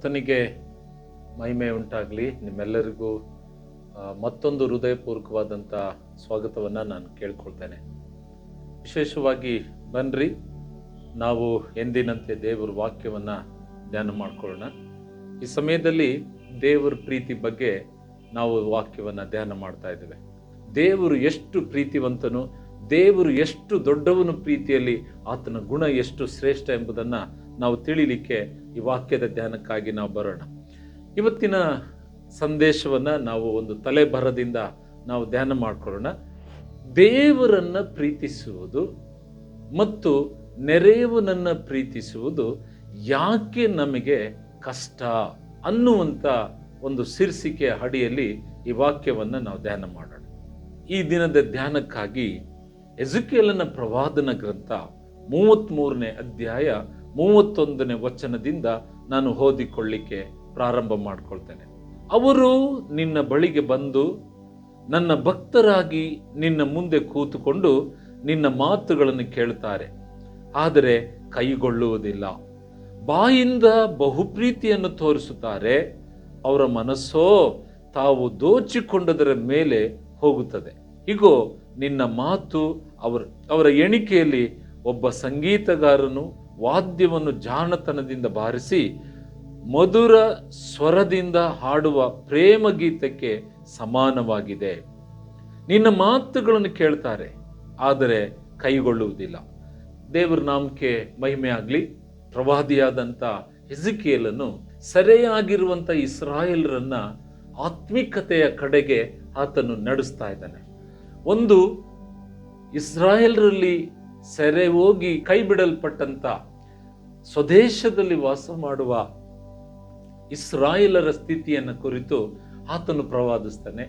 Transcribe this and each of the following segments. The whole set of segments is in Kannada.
ಕರ್ತನಿಗೆ ಮಹಿಮೆ ಉಂಟಾಗಲಿ. ನಿಮ್ಮೆಲ್ಲರಿಗೂ ಮತ್ತೊಂದು ಹೃದಯಪೂರ್ವಕವಾದಂಥ ಸ್ವಾಗತವನ್ನು ನಾನು ಕೇಳ್ಕೊಳ್ತೇನೆ. ವಿಶೇಷವಾಗಿ ಬನ್ನಿರಿ, ನಾವು ಎಂದಿನಂತೆ ದೇವರ ವಾಕ್ಯವನ್ನು ಧ್ಯಾನ ಮಾಡ್ಕೊಳ್ಳೋಣ. ಈ ಸಮಯದಲ್ಲಿ ದೇವರ ಪ್ರೀತಿ ಬಗ್ಗೆ ನಾವು ವಾಕ್ಯವನ್ನು ಧ್ಯಾನ ಮಾಡ್ತಾ ಇದ್ದೇವೆ. ದೇವರು ಎಷ್ಟು ಪ್ರೀತಿವಂತನು, ದೇವರು ಎಷ್ಟು ದೊಡ್ಡವನು, ಪ್ರೀತಿಯಲ್ಲಿ ಆತನ ಗುಣ ಎಷ್ಟು ಶ್ರೇಷ್ಠ ಎಂಬುದನ್ನು ನಾವು ತಿಳಿಲಿಕ್ಕೆ ಈ ವಾಕ್ಯದ ಧ್ಯಾನಕ್ಕಾಗಿ ನಾವು ಬರೋಣ. ಇವತ್ತಿನ ಸಂದೇಶವನ್ನು ನಾವು ಒಂದು ತಲೆಬರದಿಂದ ನಾವು ಧ್ಯಾನ ಮಾಡ್ಕೊಳ್ಳೋಣ. ದೇವರನ್ನು ಪ್ರೀತಿಸುವುದು ಮತ್ತು ನೆರೆಯವನನ್ನು ಪ್ರೀತಿಸುವುದು ಯಾಕೆ ನಮಗೆ ಕಷ್ಟ ಅನ್ನುವಂಥ ಒಂದು ಶೀರ್ಷಿಕೆಯ ಅಡಿಯಲ್ಲಿ ಈ ವಾಕ್ಯವನ್ನು ನಾವು ಧ್ಯಾನ ಮಾಡೋಣ. ಈ ದಿನದ ಧ್ಯಾನಕ್ಕಾಗಿ ಎಜೆಕಿಯೇಲನ ಪ್ರವಾದನ ಗ್ರಂಥ 33ನೇ ಅಧ್ಯಾಯ 31ನೇ ವಚನದಿಂದ ನಾನು ಓದಿಕೊಳ್ಳಿಕ್ಕೆ ಪ್ರಾರಂಭ ಮಾಡಿಕೊಳ್ತೇನೆ. ಅವರು ನಿನ್ನ ಬಳಿಗೆ ಬಂದು ನನ್ನ ಭಕ್ತರಾಗಿ ನಿನ್ನ ಮುಂದೆ ಕೂತುಕೊಂಡು ನಿನ್ನ ಮಾತುಗಳನ್ನು ಕೇಳುತ್ತಾರೆ, ಆದರೆ ಕೈಗೊಳ್ಳುವುದಿಲ್ಲ. ಬಾಯಿಂದ ಬಹುಪ್ರೀತಿಯನ್ನು ತೋರಿಸುತ್ತಾರೆ, ಅವರ ಮನಸ್ಸೋ ತಾವು ದೋಚಿಕೊಂಡದರ ಮೇಲೆ ಹೋಗುತ್ತದೆ. ಹೀಗೋ ನಿನ್ನ ಮಾತು ಅವರ ಎಣಿಕೆಯಲ್ಲಿ ಒಬ್ಬ ಸಂಗೀತಗಾರನು ವಾದ್ಯವನ್ನು ಜಾಣತನದಿಂದ ಬಾರಿಸಿ ಮಧುರ ಸ್ವರದಿಂದ ಹಾಡುವ ಪ್ರೇಮ ಗೀತಕ್ಕೆ ಸಮಾನವಾಗಿದೆ. ನಿನ್ನ ಮಾತುಗಳನ್ನು ಕೇಳ್ತಾರೆ, ಆದರೆ ಕೈಗೊಳ್ಳುವುದಿಲ್ಲ. ದೇವರ ನಾಮಕ್ಕೆ ಮಹಿಮೆ ಆಗಲಿ. ಪ್ರವಾದಿಯಾದಂಥ ಎಜೆಕಿಯೇಲನು ಸೆರೆಯಾಗಿರುವಂಥ ಇಸ್ರಾಯೇಲರನ್ನ ಆತ್ಮಿಕತೆಯ ಕಡೆಗೆ ಆತನು ನಡೆಸ್ತಾ ಇದ್ದಾನೆ. ಒಂದು ಇಸ್ರಾಯೇಲರಲ್ಲಿ ಸೆರೆ ಹೋಗಿ ಕೈ ಬಿಡಲ್ಪಟ್ಟಂತ ಸ್ವದೇಶದಲ್ಲಿ ವಾಸ ಮಾಡುವ ಇಸ್ರಾಯೇಲರ ಸ್ಥಿತಿಯನ್ನು ಕುರಿತು ಆತನು ಪ್ರವಾದಿಸ್ತಾನೆ.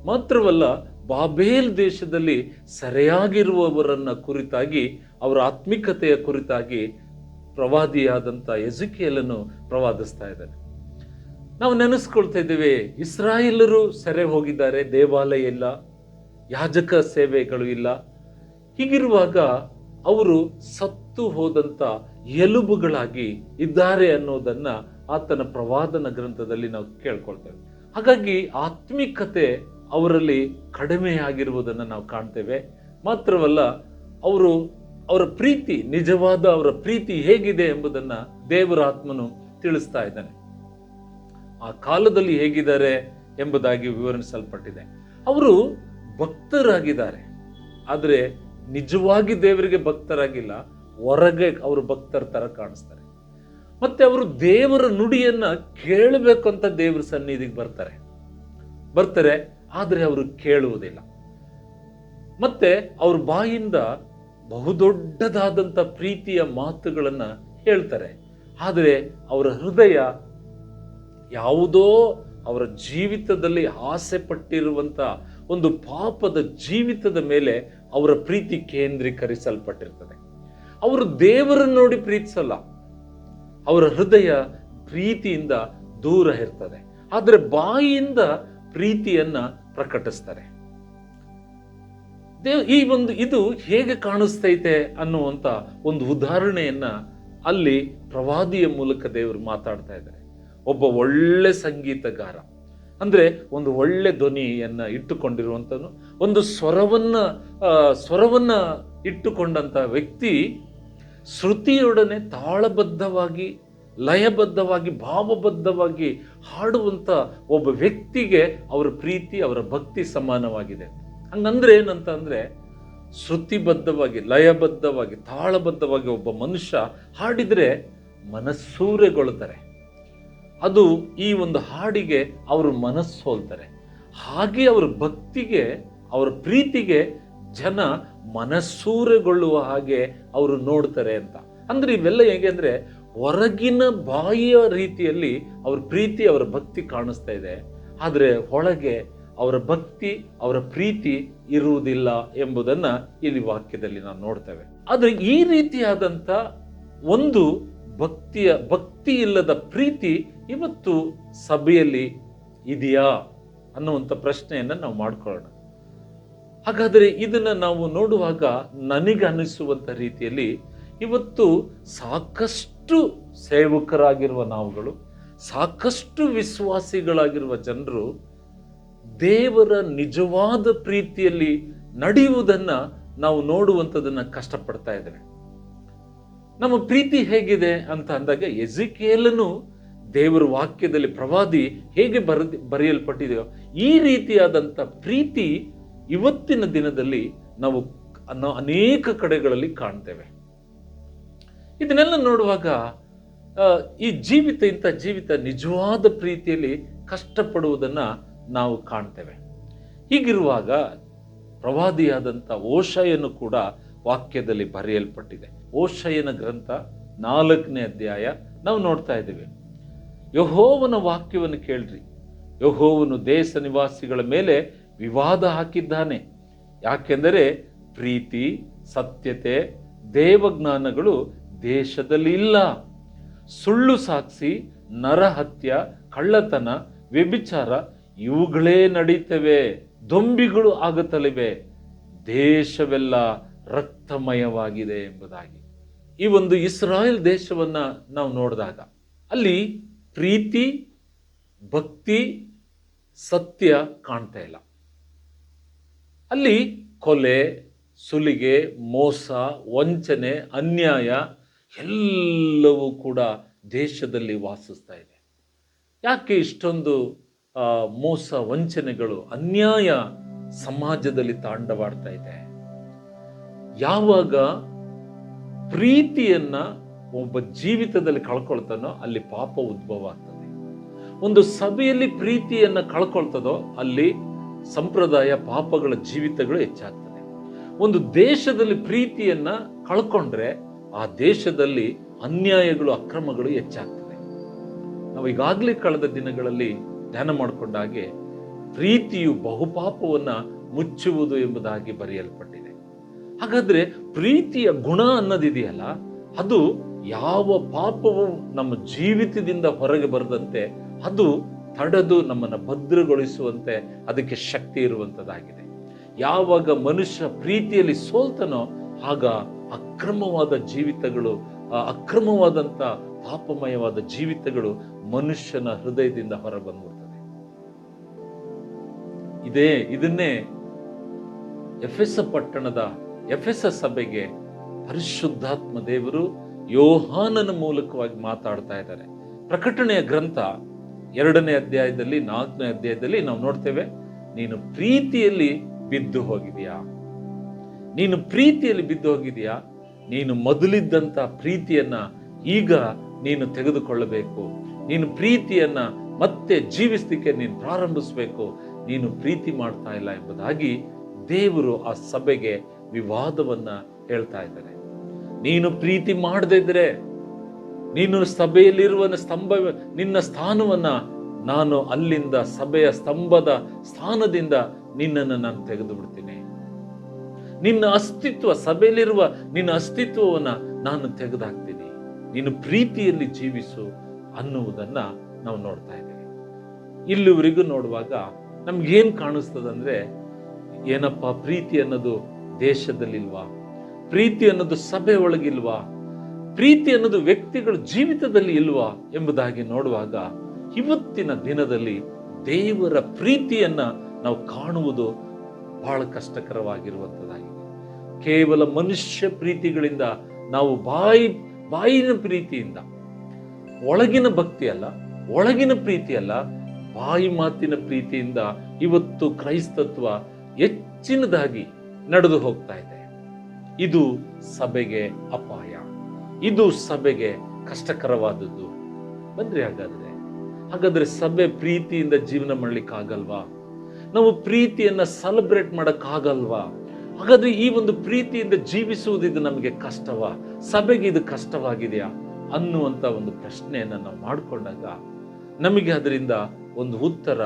ಮಾತ್ರವಲ್ಲ, ಬಾಬೇಲ್ ದೇಶದಲ್ಲಿ ಸೆರೆಯಾಗಿರುವವರನ್ನ ಕುರಿತಾಗಿ, ಅವರ ಆತ್ಮಿಕತೆಯ ಕುರಿತಾಗಿ ಪ್ರವಾದಿಯಾದಂಥ ಎಜೆಕಿಯೇಲನು ಪ್ರವಾದಿಸ್ತಾ ಇದ್ದಾನೆ. ನಾವು ನೆನೆಸ್ಕೊಳ್ತಾ ಇದ್ದೇವೆ, ಇಸ್ರಾಯೇಲರು ಸೆರೆ ಹೋಗಿದ್ದಾರೆ, ದೇವಾಲಯ ಇಲ್ಲ, ಯಾಜಕ ಸೇವೆಗಳು ಇಲ್ಲ. ಹೀಗಿರುವಾಗ ಅವರು ಸತ್ತು ಹೋದಂಥ ಎಲುಬುಗಳಾಗಿ ಇದ್ದಾರೆ ಅನ್ನೋದನ್ನ ಆತನ ಪ್ರವಾದನ ಗ್ರಂಥದಲ್ಲಿ ನಾವು ಕೇಳ್ಕೊಳ್ತೇವೆ. ಹಾಗಾಗಿ ಆತ್ಮಿಕತೆ ಅವರಲ್ಲಿ ಕಡಿಮೆಯಾಗಿರುವುದನ್ನು ನಾವು ಕಾಣ್ತೇವೆ. ಮಾತ್ರವಲ್ಲ, ಅವರ ಪ್ರೀತಿ, ನಿಜವಾದ ಅವರ ಪ್ರೀತಿ ಹೇಗಿದೆ ಎಂಬುದನ್ನ ದೇವರ ಆತ್ಮನು ತಿಳಿಸ್ತಾ ಇದ್ದಾನೆ. ಆ ಕಾಲದಲ್ಲಿ ಹೇಗಿದ್ದಾರೆ ಎಂಬುದಾಗಿ ವಿವರಿಸಲ್ಪಟ್ಟಿದೆ. ಅವರು ಭಕ್ತರಾಗಿದ್ದಾರೆ, ಆದರೆ ನಿಜವಾಗಿ ದೇವರಿಗೆ ಭಕ್ತರಾಗಿಲ್ಲ, ಹೊರಗೆ ಅವರು ಭಕ್ತರ ತರ ಕಾಣಿಸ್ತಾರೆ. ಮತ್ತೆ ಅವರು ದೇವರ ನುಡಿಯನ್ನ ಕೇಳಬೇಕು ಅಂತ ದೇವರ ಸನ್ನಿಧಿಗೆ ಬರ್ತಾರೆ, ಆದರೆ ಅವರು ಕೇಳುವುದಿಲ್ಲ. ಮತ್ತೆ ಅವ್ರ ಬಾಯಿಂದ ಬಹುದೊಡ್ಡದಾದಂಥ ಪ್ರೀತಿಯ ಮಾತುಗಳನ್ನ ಹೇಳ್ತಾರೆ, ಆದರೆ ಅವರ ಹೃದಯ ಯಾವುದೋ ಅವರ ಜೀವಿತದಲ್ಲಿ ಆಸೆ ಪಟ್ಟಿರುವಂತ ಒಂದು ಪಾಪದ ಜೀವಿತದ ಮೇಲೆ ಅವರ ಪ್ರೀತಿ ಕೇಂದ್ರೀಕರಿಸಲ್ಪಟ್ಟಿರ್ತದೆ. ಅವರು ದೇವರನ್ನು ನೋಡಿ ಪ್ರೀತಿಸಲ್ಲ, ಅವರ ಹೃದಯ ಪ್ರೀತಿಯಿಂದ ದೂರ ಇರ್ತದೆ, ಆದರೆ ಬಾಯಿಯಿಂದ ಪ್ರೀತಿಯನ್ನ ಪ್ರಕಟಿಸ್ತಾರೆ. ಇದು ಹೇಗೆ ಕಾಣಿಸ್ತೈತೆ ಅನ್ನುವಂತ ಒಂದು ಉದಾಹರಣೆಯನ್ನ ಅಲ್ಲಿ ಪ್ರವಾದಿಯ ಮೂಲಕ ದೇವರು ಮಾತಾಡ್ತಾ ಇದ್ದಾರೆ. ಒಬ್ಬ ಒಳ್ಳೆ ಸಂಗೀತಗಾರ, ಅಂದ್ರೆ ಒಂದು ಒಳ್ಳೆ ಧ್ವನಿಯನ್ನ ಇಟ್ಟುಕೊಂಡಿರುವಂತನು, ಒಂದು ಸ್ವರವನ್ನ ಇಟ್ಟುಕೊಂಡಂತ ವ್ಯಕ್ತಿ ಶ್ರುತಿಯೊಡನೆ ತಾಳಬದ್ಧವಾಗಿ, ಲಯಬದ್ಧವಾಗಿ, ಭಾವಬದ್ಧವಾಗಿ ಹಾಡುವಂತ ಒಬ್ಬ ವ್ಯಕ್ತಿಗೆ ಅವರ ಪ್ರೀತಿ, ಅವರ ಭಕ್ತಿ ಸಮಾನವಾಗಿದೆ. ಹಂಗಂದ್ರೆ ಏನಂತ ಅಂದ್ರೆ, ಶ್ರುತಿಬದ್ಧವಾಗಿ, ಲಯಬದ್ಧವಾಗಿ, ತಾಳಬದ್ಧವಾಗಿ ಒಬ್ಬ ಮನುಷ್ಯ ಹಾಡಿದ್ರೆ ಮನಸ್ಸೂರೆಗೊಳ್ತಾರೆ. ಅದು ಈ ಒಂದು ಹಾಡಿಗೆ ಅವರು ಮನಸ್ಸು ಹೋಲ್ತಾರೆ. ಹಾಗೆ ಅವರ ಭಕ್ತಿಗೆ, ಅವರ ಪ್ರೀತಿಗೆ ಜನ ಮನಸ್ಸೂರೆಗೊಳ್ಳುವ ಹಾಗೆ ಅವರು ನೋಡ್ತಾರೆ ಅಂತ. ಅಂದ್ರೆ ಇವೆಲ್ಲ ಹೇಗೆ ಅಂದ್ರೆ, ಹೊರಗಿನ ಬಾಯಿಯ ರೀತಿಯಲ್ಲಿ ಅವ್ರ ಪ್ರೀತಿ, ಅವರ ಭಕ್ತಿ ಕಾಣಿಸ್ತಾ ಇದೆ, ಆದರೆ ಒಳಗೆ ಅವರ ಭಕ್ತಿ, ಅವರ ಪ್ರೀತಿ ಇರುವುದಿಲ್ಲ ಎಂಬುದನ್ನ ಇಲ್ಲಿ ವಾಕ್ಯದಲ್ಲಿ ನಾವು ನೋಡ್ತೇವೆ. ಆದ್ರೆ ಈ ರೀತಿಯಾದಂಥ ಒಂದು ಭಕ್ತಿ ಇಲ್ಲದ ಪ್ರೀತಿ ಇವತ್ತು ಸಭೆಯಲ್ಲಿ ಇದೆಯಾ ಅನ್ನುವಂಥ ಪ್ರಶ್ನೆಯನ್ನ ನಾವು ಮಾಡ್ಕೊಳ್ಳೋಣ. ಹಾಗಾದರೆ ಇದನ್ನ ನಾವು ನೋಡುವಾಗ ನನಗೆ ಅನಿಸುವಂತ ರೀತಿಯಲ್ಲಿ ಇವತ್ತು ಸಾಕಷ್ಟು ಸೇವಕರಾಗಿರುವ ನಾವುಗಳು, ಸಾಕಷ್ಟು ವಿಶ್ವಾಸಿಗಳಾಗಿರುವ ಜನರು ದೇವರ ನಿಜವಾದ ಪ್ರೀತಿಯಲ್ಲಿ ನಡೆಯುವುದನ್ನ ನಾವು ನೋಡುವಂಥದನ್ನ ಕಷ್ಟಪಡ್ತಾ ಇದ್ದೇವೆ. ನಮ್ಮ ಪ್ರೀತಿ ಹೇಗಿದೆ ಅಂತ ಅಂದಾಗ ಎಜಿಕೇಲನು ದೇವರ ವಾಕ್ಯದಲ್ಲಿ ಪ್ರವಾದಿ ಹೇಗೆ ಬರೆಯಲ್ಪಟ್ಟಿದೆಯೋ ಈ ರೀತಿಯಾದಂಥ ಪ್ರೀತಿ ಇವತ್ತಿನ ದಿನದಲ್ಲಿ ನಾವು ಅನೇಕ ಕಡೆಗಳಲ್ಲಿ ಕಾಣ್ತೇವೆ. ಇದನ್ನೆಲ್ಲ ನೋಡುವಾಗ ಈ ಇಂಥ ಜೀವಿತ ನಿಜವಾದ ಪ್ರೀತಿಯಲ್ಲಿ ಕಷ್ಟಪಡುವುದನ್ನ ನಾವು ಕಾಣ್ತೇವೆ. ಹೀಗಿರುವಾಗ ಪ್ರವಾದಿಯಾದಂಥ ಓಷಯನು ಕೂಡ ವಾಕ್ಯದಲ್ಲಿ ಬರೆಯಲ್ಪಟ್ಟಿದೆ. ಓಷಯನ ಗ್ರಂಥ 4ನೇ ಅಧ್ಯಾಯ ನಾವು ನೋಡ್ತಾ ಇದ್ದೇವೆ. ಯೆಹೋವನ ವಾಕ್ಯವನ್ನು ಕೇಳ್ರಿ, ಯೆಹೋವನು ದೇಶ ನಿವಾಸಿಗಳ ಮೇಲೆ ವಿವಾದ ಹಾಕಿದ್ದಾನೆ. ಯಾಕೆಂದರೆ ಪ್ರೀತಿ, ಸತ್ಯತೆ, ದೇವಜ್ಞಾನಗಳು ದೇಶದಲ್ಲಿ ಇಲ್ಲ. ಸುಳ್ಳು ಸಾಕ್ಷಿ, ನರಹತ್ಯ, ಕಳ್ಳತನ, ವ್ಯಭಿಚಾರ ಇವುಗಳೇ ನಡೀತವೆ, ದೊಂಬಿಗಳು ಆಗುತ್ತಲಿವೆ, ದೇಶವೆಲ್ಲ ರಕ್ತಮಯವಾಗಿದೆ ಎಂಬುದಾಗಿ. ಈ ಒಂದು ಇಸ್ರಾಯೇಲ್ ದೇಶವನ್ನ ನಾವು ನೋಡಿದಾಗ ಅಲ್ಲಿ ಪ್ರೀತಿ, ಭಕ್ತಿ, ಸತ್ಯ ಕಾಣ್ತಾ ಇಲ್ಲ. ಅಲ್ಲಿ ಕೊಲೆ, ಸುಲಿಗೆ, ಮೋಸ, ವಂಚನೆ, ಅನ್ಯಾಯ ಎಲ್ಲವೂ ಕೂಡ ದೇಶದಲ್ಲಿ ವಾಸಿಸ್ತಾ ಇದೆ. ಯಾಕೆ ಇಷ್ಟೊಂದು ಮೋಸ, ವಂಚನೆಗಳು, ಅನ್ಯಾಯ ಸಮಾಜದಲ್ಲಿ ತಾಂಡವಾಡ್ತಾ ಇದೆ? ಯಾವಾಗ ಪ್ರೀತಿಯನ್ನ ಒಬ್ಬ ಜೀವಿತದಲ್ಲಿ ಕಳ್ಕೊಳ್ತಾನೋ ಅಲ್ಲಿ ಪಾಪ ಉದ್ಭವ ಆಗ್ತದೆ. ಒಂದು ಸಭೆಯಲ್ಲಿ ಪ್ರೀತಿಯನ್ನ ಕಳ್ಕೊಳ್ತದೋ ಅಲ್ಲಿ ಸಂಪ್ರದಾಯ, ಪಾಪಗಳ ಜೀವಿತಗಳು ಹೆಚ್ಚಾಗ್ತದೆ. ಒಂದು ದೇಶದಲ್ಲಿ ಪ್ರೀತಿಯನ್ನ ಕಳ್ಕೊಂಡ್ರೆ ಆ ದೇಶದಲ್ಲಿ ಅನ್ಯಾಯಗಳು, ಅಕ್ರಮಗಳು ಹೆಚ್ಚಾಗ್ತದೆ. ನಾವು ಈಗಾಗಲೇ ಕಳೆದ ದಿನಗಳಲ್ಲಿ ಧ್ಯಾನ ಮಾಡಿಕೊಂಡ ಹಾಗೆ ಪ್ರೀತಿಯು ಬಹುಪಾಪವನ್ನ ಮುಚ್ಚುವುದು ಎಂಬುದಾಗಿ ಬರೆಯಲ್ಪಟ್ಟಿದೆ. ಹಾಗಾದ್ರೆ ಪ್ರೀತಿಯ ಗುಣ ಅನ್ನೋದಿದೆಯಲ್ಲ, ಅದು ಯಾವ ಪಾಪವು ನಮ್ಮ ಜೀವಿತದಿಂದ ಹೊರಗೆ ಬರದಂತೆ ಅದು ತಡೆದು ನಮ್ಮನ್ನು ಭದ್ರಗೊಳಿಸುವಂತೆ ಅದಕ್ಕೆ ಶಕ್ತಿ ಇರುವಂಥದ್ದಾಗಿದೆ. ಯಾವಾಗ ಮನುಷ್ಯ ಪ್ರೀತಿಯಲ್ಲಿ ಸೋಲ್ತನೋ ಆಗ ಅಕ್ರಮವಾದ ಜೀವಿತಗಳು, ಅಕ್ರಮವಾದಂಥ ಪಾಪಮಯವಾದ ಜೀವಿತಗಳು ಮನುಷ್ಯನ ಹೃದಯದಿಂದ ಹೊರಬಂದ್ಬಿಡ್ತದೆ. ಇದನ್ನೇ ಎಫೆಸ ಸಭೆಗೆ ಪರಿಶುದ್ಧಾತ್ಮ ದೇವರು ಯೋಹಾನನ ಮೂಲಕವಾಗಿ ಮಾತಾಡ್ತಾ ಇದ್ದಾರೆ. ಪ್ರಕಟಣೆಯ ಗ್ರಂಥ 2ನೇ ಅಧ್ಯಾಯದಲ್ಲಿ 4ನೇ ಅಧ್ಯಾಯದಲ್ಲಿ ನಾವು ನೋಡ್ತೇವೆ, ನೀನು ಪ್ರೀತಿಯಲ್ಲಿ ಬಿದ್ದು ಹೋಗಿದೆಯಾ? ನೀನು ಪ್ರೀತಿಯಲ್ಲಿ ಬಿದ್ದು ಹೋಗಿದೆಯಾ? ನೀನು ಮೊದಲಿದ್ದಂಥ ಪ್ರೀತಿಯನ್ನ ಈಗ ನೀನು ತೆಗೆದುಕೊಳ್ಳಬೇಕು. ನೀನು ಪ್ರೀತಿಯನ್ನ ಮತ್ತೆ ಜೀವಿಸಲಿಕ್ಕೆ ನೀನು ಪ್ರಾರಂಭಿಸಬೇಕು. ನೀನು ಪ್ರೀತಿ ಮಾಡ್ತಾ ಇಲ್ಲ ಎಂಬುದಾಗಿ ದೇವರು ಆ ಸಭೆಗೆ ವಿವಾದವನ್ನ ಹೇಳ್ತಾ ಇದ್ದಾರೆ. ನೀನು ಪ್ರೀತಿ ಮಾಡದೇ ಇದ್ರೆ ನೀನು ಸಭೆಯಲ್ಲಿರುವ ನಿನ್ನ ಸ್ಥಾನವನ್ನ ನಾನು ಅಲ್ಲಿಂದ ಸಭೆಯ ಸ್ತಂಭದ ಸ್ಥಾನದಿಂದ ನಿನ್ನನ್ನು ನಾನು ತೆಗೆದು ಬಿಡ್ತೀನಿ. ನಿನ್ನ ಅಸ್ತಿತ್ವ, ಸಭೆಯಲ್ಲಿರುವ ನಿನ್ನ ಅಸ್ತಿತ್ವವನ್ನ ನಾನು ತೆಗೆದುಹಾಕ್ತೀನಿ. ನೀನು ಪ್ರೀತಿಯಲ್ಲಿ ಜೀವಿಸು ಅನ್ನುವುದನ್ನ ನಾವು ನೋಡ್ತಾ ಇದ್ದೇವೆ. ಇಲ್ಲಿವರೆಗೂ ನೋಡುವಾಗ ನಮ್ಗೇನ್ ಕಾಣಿಸ್ತದಂದ್ರೆ, ಏನಪ್ಪ ಪ್ರೀತಿ ಅನ್ನೋದು ದೇಶದಲ್ಲಿಲ್ವಾ? ಪ್ರೀತಿ ಅನ್ನೋದು ಸಭೆ ಒಳಗಿಲ್ವಾ? ಪ್ರೀತಿ ಅನ್ನೋದು ವ್ಯಕ್ತಿಗಳ ಜೀವಿತದಲ್ಲಿ ಇಲ್ವಾ ಎಂಬುದಾಗಿ ನೋಡುವಾಗ ಇವತ್ತಿನ ದಿನದಲ್ಲಿ ದೇವರ ಪ್ರೀತಿಯನ್ನ ನಾವು ಕಾಣುವುದು ಬಹಳ ಕಷ್ಟಕರವಾಗಿರುವಂಥದ್ದಾಗಿದೆ. ಕೇವಲ ಮನುಷ್ಯ ಪ್ರೀತಿಗಳಿಂದ ನಾವು ಬಾಯಿನ ಪ್ರೀತಿಯಿಂದ, ಒಳಗಿನ ಭಕ್ತಿ ಅಲ್ಲ, ಒಳಗಿನ ಪ್ರೀತಿ ಅಲ್ಲ, ಬಾಯಿ ಮಾತಿನ ಪ್ರೀತಿಯಿಂದ ಇವತ್ತು ಕ್ರೈಸ್ತತ್ವ ಹೆಚ್ಚಿನದಾಗಿ ನಡೆದು ಹೋಗ್ತಾ ಇದೆ. ಇದು ಸಭೆಗೆ ಅಪಾಯ, ಇದು ಸಭೆಗೆ ಕಷ್ಟಕರವಾದದ್ದು. ಬನ್ರಿ, ಹಾಗಾದ್ರೆ ಸಭೆ ಪ್ರೀತಿಯಿಂದ ಜೀವನ ಮಾಡ್ಲಿಕ್ಕಾಗಲ್ವಾ? ನಾವು ಪ್ರೀತಿಯನ್ನ ಸೆಲೆಬ್ರೇಟ್ ಮಾಡಕ್ಕಾಗಲ್ವಾ? ಹಾಗಾದ್ರೆ ಈ ಒಂದು ಪ್ರೀತಿಯಿಂದ ಜೀವಿಸುವುದು ಇದು ನಮಗೆ ಕಷ್ಟವಾ? ಸಭೆಗೆ ಇದು ಕಷ್ಟವಾಗಿದೆಯಾ ಅನ್ನುವಂತ ಒಂದು ಪ್ರಶ್ನೆಯನ್ನ ನಾವು ಮಾಡಿಕೊಂಡಾಗ ನಮಗೆ ಅದರಿಂದ ಒಂದು ಉತ್ತರ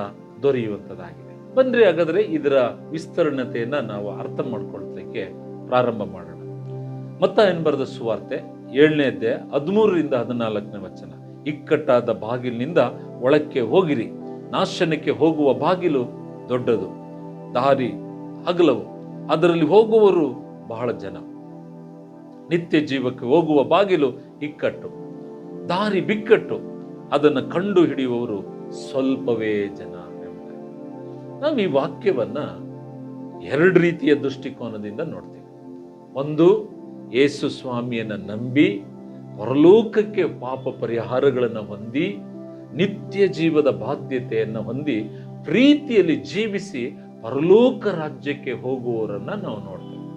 ದೊರೆಯುವಂಥದ್ದಾಗಿದೆ. ಬನ್ರಿ, ಹಾಗಾದ್ರೆ ಇದರ ವಿಸ್ತರಣತೆಯನ್ನ ನಾವು ಅರ್ಥ ಮಾಡ್ಕೊಳ್ಳಲಿಕ್ಕೆ ಪ್ರಾರಂಭ ಮಾಡೋಣ. ಮತ್ತಾಯನು ಬರೆದ ಸುವಾರ್ತೆ 7ನೇ ಅಧ್ಯಾಯ 13ರಿಂದ 14ನೇ ವಚನ. ಇಕ್ಕಟ್ಟಾದ ಬಾಗಿಲಿನಿಂದ ಒಳಕ್ಕೆ ಹೋಗಿರಿ, ನಾಶನಕ್ಕೆ ಹೋಗುವ ಬಾಗಿಲು ದೊಡ್ಡದು, ದಾರಿ ಅಗಲವು, ಅದರಲ್ಲಿ ಹೋಗುವವರು ಬಹಳ ಜನ. ನಿತ್ಯ ಜೀವಕ್ಕೆ ಹೋಗುವ ಬಾಗಿಲು ಇಕ್ಕಟ್ಟು, ದಾರಿ ಬಿಕ್ಕಟ್ಟು, ಅದನ್ನು ಕಂಡು ಹಿಡಿಯುವವರು ಸ್ವಲ್ಪವೇ ಜನ ಎಂಬುದಾಗಿ. ನಾವು ಈ ವಾಕ್ಯವನ್ನ ಎರಡು ರೀತಿಯ ದೃಷ್ಟಿಕೋನದಿಂದ ನೋಡ್ತೀವಿ. ಒಂದು, ಯೇಸು ಸ್ವಾಮಿಯನ್ನ ನಂಬಿ ಪರಲೋಕಕ್ಕೆ ಪಾಪ ಪರಿಹಾರಗಳನ್ನು ಹೊಂದಿ ನಿತ್ಯ ಜೀವದ ಬಾಧ್ಯತೆಯನ್ನು ಹೊಂದಿ ಪ್ರೀತಿಯಲ್ಲಿ ಜೀವಿಸಿ ಪರಲೋಕ ರಾಜ್ಯಕ್ಕೆ ಹೋಗುವವರನ್ನ ನಾವು ನೋಡ್ತೇವೆ.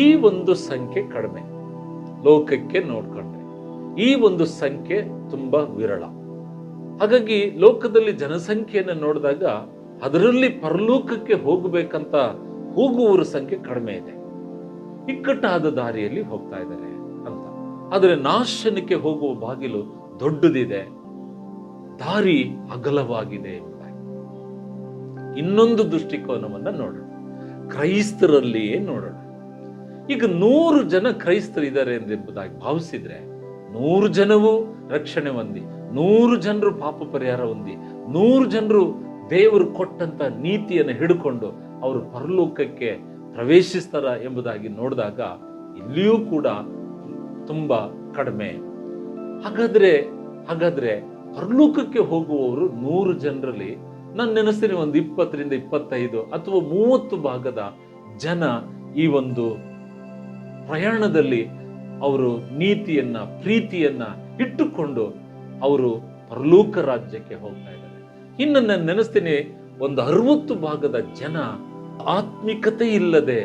ಈ ಒಂದು ಸಂಖ್ಯೆ ಕಡಿಮೆ. ಲೋಕಕ್ಕೆ ನೋಡ್ಕೊಂಡ್ರೆ ಈ ಒಂದು ಸಂಖ್ಯೆ ತುಂಬಾ ವಿರಳ. ಹಾಗಾಗಿ ಲೋಕದಲ್ಲಿ ಜನಸಂಖ್ಯೆಯನ್ನು ನೋಡಿದಾಗ ಅದರಲ್ಲಿ ಪರಲೋಕಕ್ಕೆ ಹೋಗಬೇಕಂತ ಹೋಗುವವರ ಸಂಖ್ಯೆ ಕಡಿಮೆ ಇದೆ, ಇಕ್ಕಟ್ಟಾದ ದಾರಿಯಲ್ಲಿ ಹೋಗ್ತಾ ಇದ್ದಾರೆ ಅಂತ. ಆದರೆ ನಾಶನಕ್ಕೆ ಹೋಗುವ ಬಾಗಿಲು ದೊಡ್ಡದಿದೆ, ದಾರಿ ಅಗಲವಾಗಿದೆ ಎಂಬುದಾಗಿ. ಇನ್ನೊಂದು ದೃಷ್ಟಿಕೋನವನ್ನ ನೋಡೋಣ, ಕ್ರೈಸ್ತರಲ್ಲಿಯೇ ನೋಡೋಣ. ಈಗ 100 ಜನ ಕ್ರೈಸ್ತರಿದ್ದಾರೆ ಎಂಬುದಾಗಿ ಭಾವಿಸಿದ್ರೆ 100 ಜನವು ರಕ್ಷಣೆ ಹೊಂದಿ, 100 ಜನರು ಪಾಪ ಪರಿಹಾರ ಹೊಂದಿ, 100 ಜನರು ದೇವರು ಕೊಟ್ಟಂತ ನೀತಿಯನ್ನು ಹಿಡ್ಕೊಂಡು ಅವರು ಪರಲೋಕಕ್ಕೆ ಪ್ರವೇಶಿಸ್ತಾರ ಎಂಬುದಾಗಿ ನೋಡಿದಾಗ ಇಲ್ಲಿಯೂ ಕೂಡ ತುಂಬಾ ಕಡಿಮೆ. ಹಾಗಾದ್ರೆ ಪರಲೋಕಕ್ಕೆ ಹೋಗುವವರು 100 ಜನರಲ್ಲಿ ನಾನು ನೆನೆಸ್ತೀನಿ ಒಂದು 20 ರಿಂದ 25 ಅಥವಾ 30 ಭಾಗದ ಜನ ಈ ಒಂದು ಪ್ರಯಾಣದಲ್ಲಿ ಅವರು ನೀತಿಯನ್ನ ಪ್ರೀತಿಯನ್ನ ಇಟ್ಟುಕೊಂಡು ಅವರು ಪರಲೋಕ ರಾಜ್ಯಕ್ಕೆ ಹೋಗ್ತಾ ಇದ್ದಾರೆ. ಇನ್ನು ನಾನು ನೆನೆಸ್ತೀನಿ ಒಂದು 60 ಭಾಗದ ಜನ ಆತ್ಮಿಕತೆ ಇಲ್ಲದೆ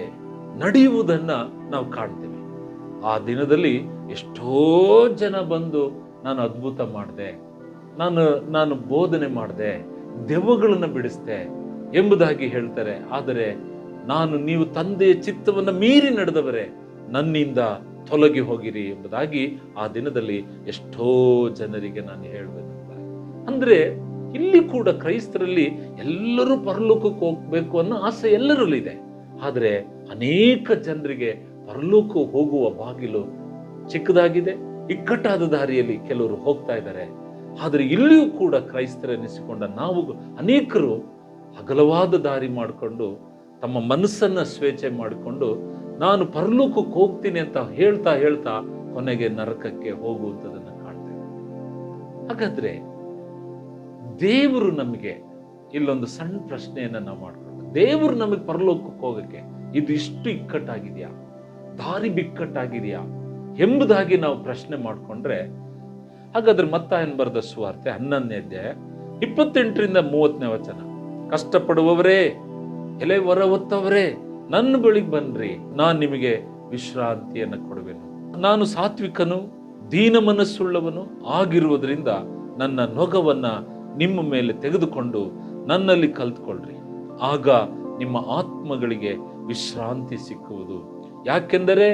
ನಡೆಯುವುದನ್ನ ನಾವು ಕಾಣ್ತೇವೆ. ಆ ದಿನದಲ್ಲಿ ಎಷ್ಟೋ ಜನ ಬಂದು ನಾನು ಅದ್ಭುತ ಮಾಡಿದೆ, ನಾನು ಬೋಧನೆ ಮಾಡಿದೆ, ದೆವ್ವಗಳನ್ನು ಬಿಡಿಸ್ದೆ ಎಂಬುದಾಗಿ ಹೇಳ್ತಾರೆ. ಆದರೆ ನೀವು ತಂದೆಯ ಚಿತ್ತವನ್ನು ಮೀರಿ ನಡೆದವರೇ, ನನ್ನಿಂದ ತೊಲಗಿ ಹೋಗಿರಿ ಎಂಬುದಾಗಿ ಆ ದಿನದಲ್ಲಿ ಎಷ್ಟೋ ಜನರಿಗೆ ನಾನು ಹೇಳಬೇಕು. ಅಂದ್ರೆ ಇಲ್ಲಿ ಕೂಡ ಕ್ರೈಸ್ತರಲ್ಲಿ ಎಲ್ಲರೂ ಪರಲೋಕಕ್ಕೆ ಹೋಗ್ಬೇಕು ಅನ್ನೋ ಆಸೆ ಎಲ್ಲರಲ್ಲೂ ಇದೆ. ಆದರೆ ಅನೇಕ ಜನರಿಗೆ ಪರಲೋಕ ಹೋಗುವ ಬಾಗಿಲು ಚಿಕ್ಕದಾಗಿದೆ, ಇಕ್ಕಟ್ಟಾದ ದಾರಿಯಲ್ಲಿ ಕೆಲವರು ಹೋಗ್ತಾ ಇದ್ದಾರೆ. ಆದರೆ ಇಲ್ಲಿಯೂ ಕೂಡ ಕ್ರೈಸ್ತರೆನಿಸಿಕೊಂಡ ನಾವು ಅನೇಕರು ಅಗಲವಾದ ದಾರಿ ಮಾಡಿಕೊಂಡು ತಮ್ಮ ಮನಸ್ಸನ್ನ ಸ್ವೇಚ್ಛೆ ಮಾಡಿಕೊಂಡು ನಾನು ಪರಲೋಕಕ್ಕೆ ಹೋಗ್ತೀನಿ ಅಂತ ಹೇಳ್ತಾ ಕೊನೆಗೆ ನರಕಕ್ಕೆ ಹೋಗುವಂಥದನ್ನ ಕಾಣ್ತೇವೆ. ಹಾಗಾದ್ರೆ ದೇವರು ನಮಗೆ ಇಲ್ಲೊಂದು ಸಣ್ಣ ಪ್ರಶ್ನೆಯನ್ನ ನಾವು ಮಾಡ್ಕೊಂಡು, ದೇವರು ನಮಗೆ ಪರಲೋಕಕ್ಕೆ ಹೋಗಕ್ಕೆ ಇದು ಇಷ್ಟು ಇಕ್ಕಟ್ಟಾಗಿದೆಯಾ, ದಾರಿ ಬಿಕ್ಕಟ್ಟಾಗಿದೆಯಾ ಎಂಬುದಾಗಿ ನಾವು ಪ್ರಶ್ನೆ ಮಾಡ್ಕೊಂಡ್ರೆ, ಹಾಗಾದ್ರೆ ಮತ್ತಾಯನ ಬರೆದ ಸುವಾರ್ತೆ 11ನೇ ಅಧ್ಯಾಯ 28 ರಿಂದ 30ನೇ ವಚನ, ಕಷ್ಟಪಡುವವರೇ ಎಲೆ ಹೊರ ಹೊತ್ತವರೇ ನನ್ನ ಬಳಿಗೆ ಬನ್ರಿ, ನಾನು ನಿಮಗೆ ವಿಶ್ರಾಂತಿಯನ್ನು ಕೊಡುವೆನು. ನಾನು ಸಾತ್ವಿಕನು ದೀನ ಮನಸ್ಸುಳ್ಳವನು ಆಗಿರುವುದರಿಂದ ನನ್ನ ನೊಗವನ್ನ ನಿಮ್ಮ ಮೇಲೆ ತೆಗೆದುಕೊಂಡು ನನ್ನಲ್ಲಿ ಕಲ್ತ್ಕೊಳ್ರಿ, ಆಗ ನಿಮ್ಮ ಆತ್ಮಗಳಿಗೆ ವಿಶ್ರಾಂತಿ ಸಿಕ್ಕುವುದು. ಯಾಕೆಂದರೆ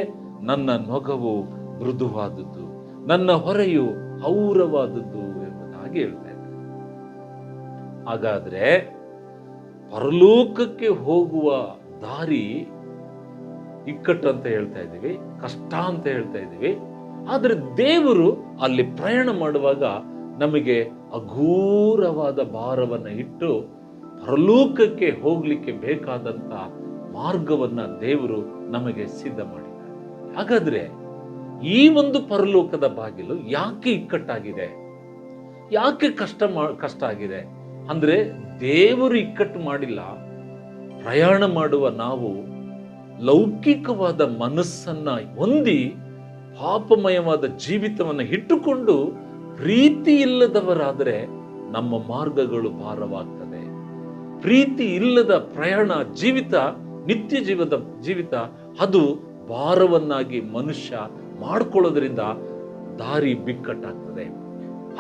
ನನ್ನ ನೊಗವು ಮೃದುವಾದದ್ದು, ನನ್ನ ಹೊರೆಯು ಹೌರವಾದದ್ದು ಎಂಬುದಾಗಿ ಹೇಳ್ತಾ ಇದ್ದಾರೆ. ಹಾಗಾದ್ರೆ ಪರಲೋಕಕ್ಕೆ ಹೋಗುವ ದಾರಿ ಇಕ್ಕಟ್ಟು ಅಂತ ಹೇಳ್ತಾ ಇದ್ದೀವಿ, ಕಷ್ಟ ಅಂತ ಹೇಳ್ತಾ ಇದ್ದೀವಿ. ಆದ್ರೆ ದೇವರು ಅಲ್ಲಿ ಪ್ರಯಾಣ ಮಾಡುವಾಗ ನಮಗೆ ಅಘೋರವಾದ ಭಾರವನ್ನ ಇಟ್ಟು ಪರಲೋಕಕ್ಕೆ ಹೋಗ್ಲಿಕ್ಕೆ ಬೇಕಾದಂತ ಮಾರ್ಗವನ್ನ ದೇವರು ನಮಗೆ ಸಿದ್ಧ ಮಾಡಿದ್ದಾರೆ. ಹಾಗಾದ್ರೆ ಈ ಒಂದು ಪರಲೋಕದ ಬಾಗಿಲು ಯಾಕೆ ಇಕ್ಕಟ್ಟಾಗಿದೆ, ಯಾಕೆ ಕಷ್ಟ ಆಗಿದೆ ಅಂದ್ರೆ ದೇವರು ಇಕ್ಕಟ್ಟು ಮಾಡಿಲ್ಲ. ಪ್ರಯಾಣ ಮಾಡುವ ನಾವು ಲೌಕಿಕವಾದ ಮನಸ್ಸನ್ನ ಹೊಂದಿ ಪಾಪಮಯವಾದ ಜೀವಿತವನ್ನು ಇಟ್ಟುಕೊಂಡು ಪ್ರೀತಿ ಇಲ್ಲದವರಾದರೆ ನಮ್ಮ ಮಾರ್ಗಗಳು ಭಾರವಾಗ್ತದೆ. ಪ್ರೀತಿ ಇಲ್ಲದ ಪ್ರಯಾಣ ಜೀವಿತ, ನಿತ್ಯ ಜೀವಿತ ಅದು ಭಾರವನ್ನಾಗಿ ಮನುಷ್ಯ ಮಾಡ್ಕೊಳ್ಳೋದ್ರಿಂದ ದಾರಿ ಬಿಕ್ಕಟ್ಟಾಗ್ತದೆ.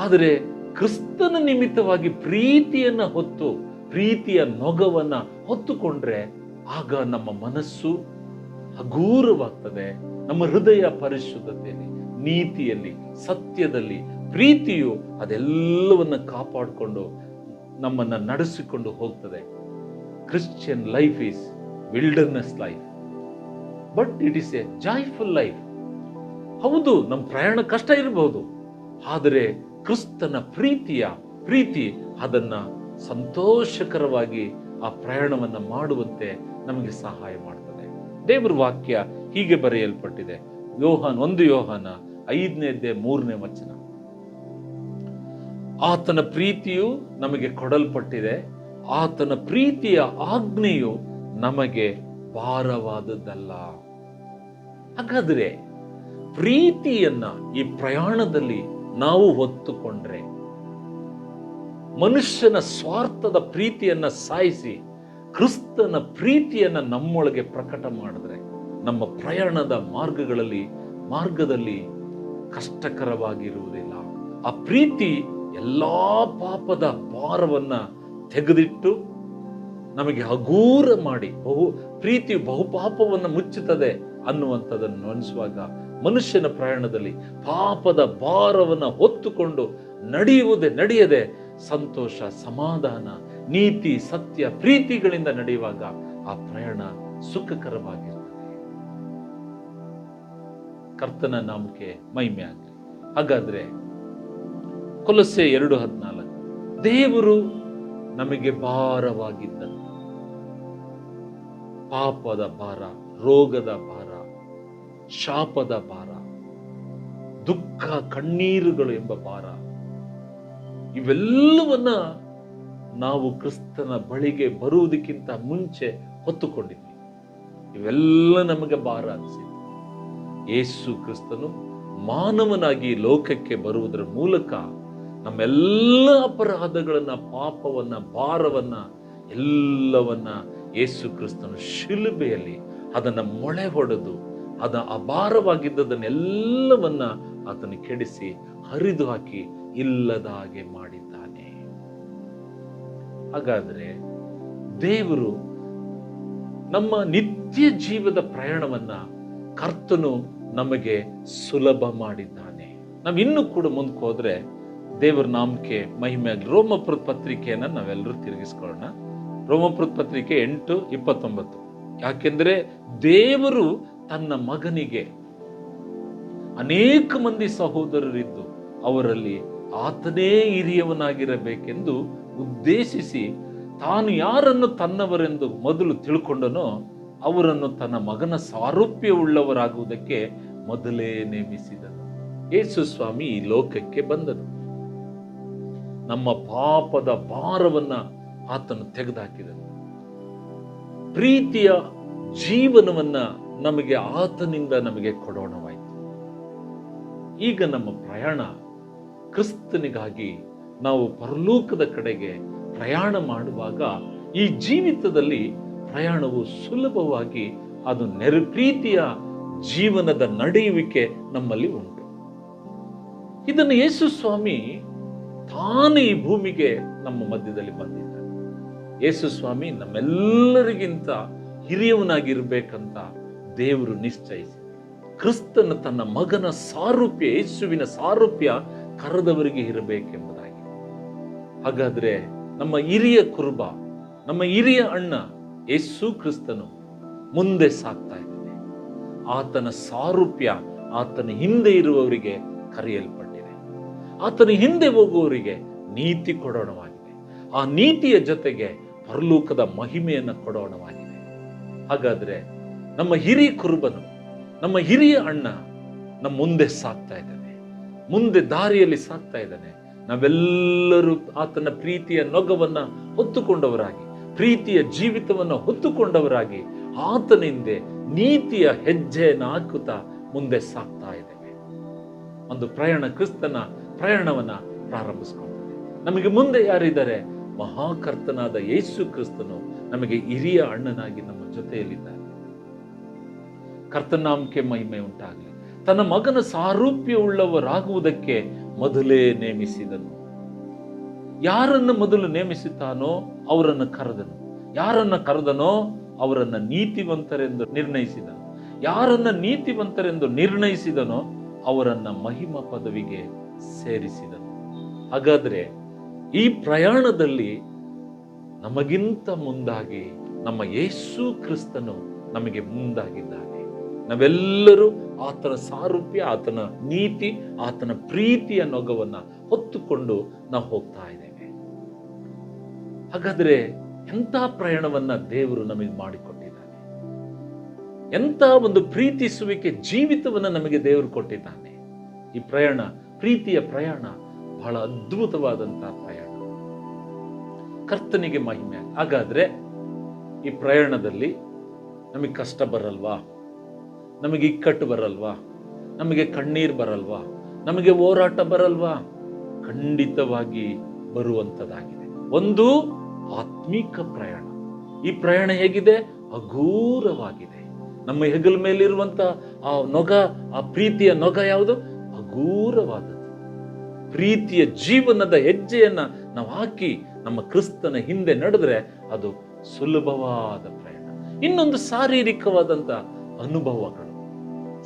ಆದರೆ ಕ್ರಿಸ್ತನ ನಿಮಿತ್ತವಾಗಿ ಪ್ರೀತಿಯನ್ನ ಹೊತ್ತು ಪ್ರೀತಿಯ ನೊಗವನ್ನ ಹೊತ್ತುಕೊಂಡ್ರೆ ಆಗ ನಮ್ಮ ಮನಸ್ಸು ಹಗೂರವಾಗ್ತದೆ. ನಮ್ಮ ಹೃದಯ ಪರಿಶುದ್ಧತೆಯಲ್ಲಿ, ನೀತಿಯಲ್ಲಿ, ಸತ್ಯದಲ್ಲಿ ಪ್ರೀತಿಯು ಅದೆಲ್ಲವನ್ನ ಕಾಪಾಡಿಕೊಂಡು ನಮ್ಮನ್ನ ನಡೆಸಿಕೊಂಡು ಹೋಗ್ತದೆ. Christian life is wilderness life, but it is A joyful life. ಹೌದು, ನಮ್ಮ ಪ್ರಯಾಣ ಕಷ್ಟ ಇರಬಹುದು, ಆದರೆ ಕ್ರಿಸ್ತನ ಪ್ರೀತಿ ಅದನ್ನ ಸಂತೋಷಕರವಾಗಿ ಆ ಪ್ರಯಾಣವನ್ನ ಮಾಡುವಂತೆ ನಮಗೆ ಸಹಾಯ ಮಾಡ್ತದೆ. ದೇವರ ವಾಕ್ಯ ಹೀಗೆ ಬರೆಯಲ್ಪಟ್ಟಿದೆ. 1 ಯೋಹಾನ 5ನೇ ಅಧ್ಯಾಯ 3ನೇ ವಚನ, ಆತನ ಪ್ರೀತಿಯು ನಮಗೆ ಕೊಡಲ್ಪಟ್ಟಿದೆ. ಆತನ ಪ್ರೀತಿಯ ಆಜ್ಞೆಯು ನಮಗೆ ಭಾರವಾದದ್ದಲ್ಲ. ಹಾಗಾದ್ರೆ ಪ್ರೀತಿಯನ್ನ ಈ ಪ್ರಯಾಣದಲ್ಲಿ ನಾವು ಹೊತ್ತುಕೊಂಡ್ರೆ, ಮನುಷ್ಯನ ಸ್ವಾರ್ಥದ ಪ್ರೀತಿಯನ್ನ ಸಾಯಿಸಿ ಕ್ರಿಸ್ತನ ಪ್ರೀತಿಯನ್ನ ನಮ್ಮೊಳಗೆ ಪ್ರಕಟ ಮಾಡಿದ್ರೆ, ನಮ್ಮ ಪ್ರಯಾಣದ ಮಾರ್ಗದಲ್ಲಿ ಕಷ್ಟಕರವಾಗಿರುವುದಿಲ್ಲ. ಆ ಪ್ರೀತಿ ಎಲ್ಲಾ ಪಾಪದ ಭಾರವನ್ನ ತೆಗೆದಿಟ್ಟು ನಮಗೆ ಹಗೂರ ಮಾಡಿ, ಪ್ರೀತಿಯು ಬಹುಪಾಪವನ್ನು ಮುಚ್ಚುತ್ತದೆ ಅನ್ನುವಂಥದ್ದನ್ನು ಅನಿಸುವಾಗ, ಮನುಷ್ಯನ ಪ್ರಯಾಣದಲ್ಲಿ ಪಾಪದ ಭಾರವನ್ನ ಹೊತ್ತುಕೊಂಡು ನಡೆಯದೆ ಸಂತೋಷ, ಸಮಾಧಾನ, ನೀತಿ, ಸತ್ಯ, ಪ್ರೀತಿಗಳಿಂದ ನಡೆಯುವಾಗ ಆ ಪ್ರಯಾಣ ಸುಖಕರವಾಗಿರ್ತದೆ. ಕರ್ತನ ನಾಮಕ್ಕೆ ಮಹಿಮೆ ಆಗಲಿ. ಹಾಗಾದ್ರೆ ಕೊಲೊಸ್ಸೆ 2:14, ದೇವರು ನಮಗೆ ಭಾರವಾಗಿದ್ದಂತ ಪಾಪದ ಭಾರ, ರೋಗದ ಭಾರ, ಶಾಪದ ಭಾರ, ದುಃಖ, ಕಣ್ಣೀರುಗಳು ಎಂಬ ಭಾರ, ಇವೆಲ್ಲವನ್ನ ನಾವು ಕ್ರಿಸ್ತನ ಬಳಿಗೆ ಬರುವುದಕ್ಕಿಂತ ಮುಂಚೆ ಹೊತ್ತುಕೊಂಡಿದ್ವಿ. ಇವೆಲ್ಲ ನಮಗೆ ಭಾರ ಅನಿಸಿತು. ಯೇಸು ಕ್ರಿಸ್ತನು ಮಾನವನಾಗಿ ಲೋಕಕ್ಕೆ ಬರುವುದರ ಮೂಲಕ ನಮ್ಮೆಲ್ಲ ಅಪರಾಧಗಳನ್ನ, ಪಾಪವನ್ನ, ಭಾರವನ್ನ ಎಲ್ಲವನ್ನ ಯೇಸು ಕ್ರಿಸ್ತನು ಶಿಲುಬೆಯಲ್ಲಿ ಅದನ್ನ ಮೊಳೆ ಹೊಡೆದು ಅಭಾರವಾಗಿದ್ದದನ್ನೆಲ್ಲವನ್ನ ಆತನು ಕೆಡಿಸಿ ಹರಿದು ಹಾಕಿ ಇಲ್ಲದ ಹಾಗೆ ಮಾಡಿದ್ದಾನೆ. ಹಾಗಾದ್ರೆ ದೇವರು ನಮ್ಮ ನಿತ್ಯ ಜೀವದ ಪ್ರಯಾಣವನ್ನ ಕರ್ತನು ನಮಗೆ ಸುಲಭ ಮಾಡಿದ್ದಾನೆ. ನಾವಿನ್ನೂ ಕೂಡ ಮುಂದಕ್ಕೆ ಹೋದ್ರೆ ದೇವರ ನಾಮಕ್ಕೆ ಮಹಿಮೆ ಆಗಲಿ. ರೋಮಪುರದ ಪತ್ರಿಕೆಯನ್ನ ನಾವೆಲ್ಲರೂ ತಿರುಗಿಸ್ಕೊಳ್ಳೋಣ. ರೋಮಪುರದ ಪತ್ರಿಕೆ 8:29. ಯಾಕೆಂದ್ರೆ ದೇವರು ತನ್ನ ಮಗನಿಗೆ ಅನೇಕ ಮಂದಿ ಸಹೋದರರಿದ್ದು ಅವರಲ್ಲಿ ಆತನೇ ಹಿರಿಯವನಾಗಿರಬೇಕೆಂದು ಉದ್ದೇಶಿಸಿ ತಾನು ಯಾರನ್ನು ತನ್ನವರೆಂದು ಮೊದಲು ತಿಳ್ಕೊಂಡನೋ ಅವರನ್ನು ತನ್ನ ಮಗನ ಸಾರೂಪ್ಯವುಳ್ಳವರಾಗುವುದಕ್ಕೆ ಮೊದಲೇ ನೇಮಿಸಿದನು. ಯೇಸು ಸ್ವಾಮಿ ಈ ಲೋಕಕ್ಕೆ ಬಂದನು. ನಮ್ಮ ಪಾಪದ ಭಾರವನ್ನ ಆತನು ತೆಗೆದುಹಾಕಿದನು. ಪ್ರೀತಿಯ ಜೀವನವನ್ನ ಆತನಿಂದ ನಮಗೆ ಕೊಡೋಣವಾಯಿತು. ಈಗ ನಮ್ಮ ಪ್ರಯಾಣ ಕ್ರಿಸ್ತನಿಗಾಗಿ ನಾವು ಪರಲೋಕದ ಕಡೆಗೆ ಪ್ರಯಾಣ ಮಾಡುವಾಗ ಈ ಜೀವಿತದಲ್ಲಿ ಪ್ರಯಾಣವು ಸುಲಭವಾಗಿ ಅದು ಪ್ರೀತಿಯ ಜೀವನದ ನಡೆಯುವಿಕೆ ನಮ್ಮಲ್ಲಿ ಉಂಟು. ಇದನ್ನು ಯೇಸು ಸ್ವಾಮಿ ತಾನೇ ಈ ಭೂಮಿಗೆ ನಮ್ಮ ಮಧ್ಯದಲ್ಲಿ ಬಂದಿದ್ದಾನೆ. ಯೇಸು ಸ್ವಾಮಿ ನಮ್ಮೆಲ್ಲರಿಗಿಂತ ಹಿರಿಯವನಾಗಿರ್ಬೇಕಂತ ದೇವರು ನಿಶ್ಚಯಿಸಿ ಕ್ರಿಸ್ತನ ತನ್ನ ಮಗನ ಸಾರೂಪ್ಯ, ಯೇಸುವಿನ ಸಾರೂಪ್ಯ ಕರೆದವರಿಗೆ ಇರಬೇಕೆಂಬುದಾಗಿ. ಹಾಗಾದ್ರೆ ನಮ್ಮ ಹಿರಿಯ ಕುರುಬ, ನಮ್ಮ ಹಿರಿಯ ಅಣ್ಣ ಯೇಸು ಕ್ರಿಸ್ತನು ಮುಂದೆ ಸಾಗ್ತಾ ಇದ್ದಾನೆ. ಆತನ ಸಾರೂಪ್ಯ ಆತನ ಹಿಂದೆ ಇರುವವರಿಗೆ ಕರೆಯಲ್ಪಟ್ಟಿದೆ. ಆತನ ಹಿಂದೆ ಹೋಗುವವರಿಗೆ ನೀತಿ ಕೊಡೋಣವಾಗಿದೆ. ಆ ನೀತಿಯ ಜೊತೆಗೆ ಪರಲೋಕದ ಮಹಿಮೆಯನ್ನು ಕೊಡೋಣವಾಗಿದೆ. ಹಾಗಾದ್ರೆ ನಮ್ಮ ಹಿರಿಯ ಕುರುಬನು, ನಮ್ಮ ಹಿರಿಯ ಅಣ್ಣ ನಮ್ಮ ಮುಂದೆ ಸಾಗ್ತಾ ಇದ್ದಾನೆ, ಮುಂದೆ ದಾರಿಯಲ್ಲಿ ಸಾಗ್ತಾ ಇದ್ದಾನೆ. ನಾವೆಲ್ಲರೂ ಆತನ ಪ್ರೀತಿಯ ನೊಗವನ್ನ ಹೊತ್ತುಕೊಂಡವರಾಗಿ, ಪ್ರೀತಿಯ ಜೀವಿತವನ್ನು ಹೊತ್ತುಕೊಂಡವರಾಗಿ ಆತನ ಹಿಂದೆ ನೀತಿಯ ಹೆಜ್ಜೆಯನ್ನು ಹಾಕುತ್ತಾ ಮುಂದೆ ಸಾಗ್ತಾ ಇದ್ದೇವೆ. ಒಂದು ಪ್ರಯಾಣ, ಕ್ರಿಸ್ತನ ಪ್ರಯಾಣವನ್ನ ಪ್ರಾರಂಭಿಸ್ಕೊಂಡ್ರೆ ನಮಗೆ ಮುಂದೆ ಯಾರಿದ್ದಾರೆ? ಮಹಾಕರ್ತನಾದ ಯೇಸು ಕ್ರಿಸ್ತನು ನಮಗೆ ಹಿರಿಯ ಅಣ್ಣನಾಗಿ ನಮ್ಮ ಜೊತೆಯಲ್ಲಿದ್ದಾರೆ. ಕರ್ತನಾಮಕ್ಕೆ ಮಹಿಮೆ ಉಂಟಾಗಲಿ. ತನ್ನ ಮಗನ ಸಾರೂಪ್ಯವುಳ್ಳವರಾಗುವುದಕ್ಕೆ ಮೊದಲೇ ನೇಮಿಸಿದನು. ಯಾರನ್ನು ಮೊದಲು ನೇಮಿಸುತ್ತಾನೋ ಅವರನ್ನು ಕರೆದನು. ಯಾರನ್ನ ಕರೆದನೋ ಅವರನ್ನ ನೀತಿವಂತರೆಂದು ನಿರ್ಣಯಿಸಿದನು. ಯಾರನ್ನ ನೀತಿವಂತರೆಂದು ನಿರ್ಣಯಿಸಿದನೋ ಅವರನ್ನ ಮಹಿಮ ಪದವಿಗೆ ಸೇರಿಸಿದನು. ಹಾಗಾದ್ರೆ ಈ ಪ್ರಯಾಣದಲ್ಲಿ ನಮಗಿಂತ ಮುಂದಾಗಿ ನಮ್ಮ ಯೇಸು ಕ್ರಿಸ್ತನು ನಮಗೆ ಮುಂದಾಗಿದ್ದಾನೆ. ನಾವೆಲ್ಲರೂ ಆತನ ಸಾರೂಪ್ಯ, ಆತನ ನೀತಿ, ಆತನ ಪ್ರೀತಿಯ ನೊಗವನ್ನ ಹೊತ್ತುಕೊಂಡು ನಾವು ಹೋಗ್ತಾ ಇದ್ದೇವೆ. ಹಾಗಾದ್ರೆ ಎಂಥ ಪ್ರಯಾಣವನ್ನ ದೇವರು ನಮಗೆ ಮಾಡಿಕೊಟ್ಟಿದ್ದಾನೆ. ಎಂಥ ಒಂದು ಪ್ರೀತಿಸುವಿಕೆ ಜೀವಿತವನ್ನ ನಮಗೆ ದೇವರು ಕೊಟ್ಟಿದ್ದಾನೆ. ಈ ಪ್ರಯಾಣ, ಪ್ರೀತಿಯ ಪ್ರಯಾಣ ಬಹಳ ಅದ್ಭುತವಾದಂತಹ ಪ್ರಯಾಣ. ಕರ್ತನಿಗೆ ಮಹಿಮೆ. ಹಾಗಾದ್ರೆ ಈ ಪ್ರಯಾಣದಲ್ಲಿ ನಮಗೆ ಕಷ್ಟ ಬರಲ್ವಾ? ನಮಗೆ ಇಕ್ಕಟ್ಟು ಬರಲ್ವಾ? ನಮಗೆ ಕಣ್ಣೀರು ಬರಲ್ವಾ? ನಮಗೆ ಹೋರಾಟ ಬರಲ್ವಾ? ಖಂಡಿತವಾಗಿ ಬರುವಂಥದ್ದಾಗಿದೆ. ಒಂದು ಆತ್ಮಿಕ ಪ್ರಯಾಣ. ಈ ಪ್ರಯಾಣ ಹೇಗಿದೆ? ಹಗೂರವಾಗಿದೆ. ನಮ್ಮ ಹೆಗಲ ಮೇಲಿರುವಂತ ಆ ನೊಗ, ಆ ಪ್ರೀತಿಯ ನೊಗ ಯಾವುದು? ಹಗೂರವಾದದ್ದು. ಪ್ರೀತಿಯ ಜೀವನದ ಹೆಜ್ಜೆಯನ್ನ ನಾವು ಹಾಕಿ ನಮ್ಮ ಕ್ರಿಸ್ತನ ಹಿಂದೆ ನಡೆದ್ರೆ ಅದು ಸುಲಭವಾದ ಪ್ರಯಾಣ. ಇನ್ನೊಂದು ಶಾರೀರಿಕವಾದಂತ ಅನುಭವಗಳು.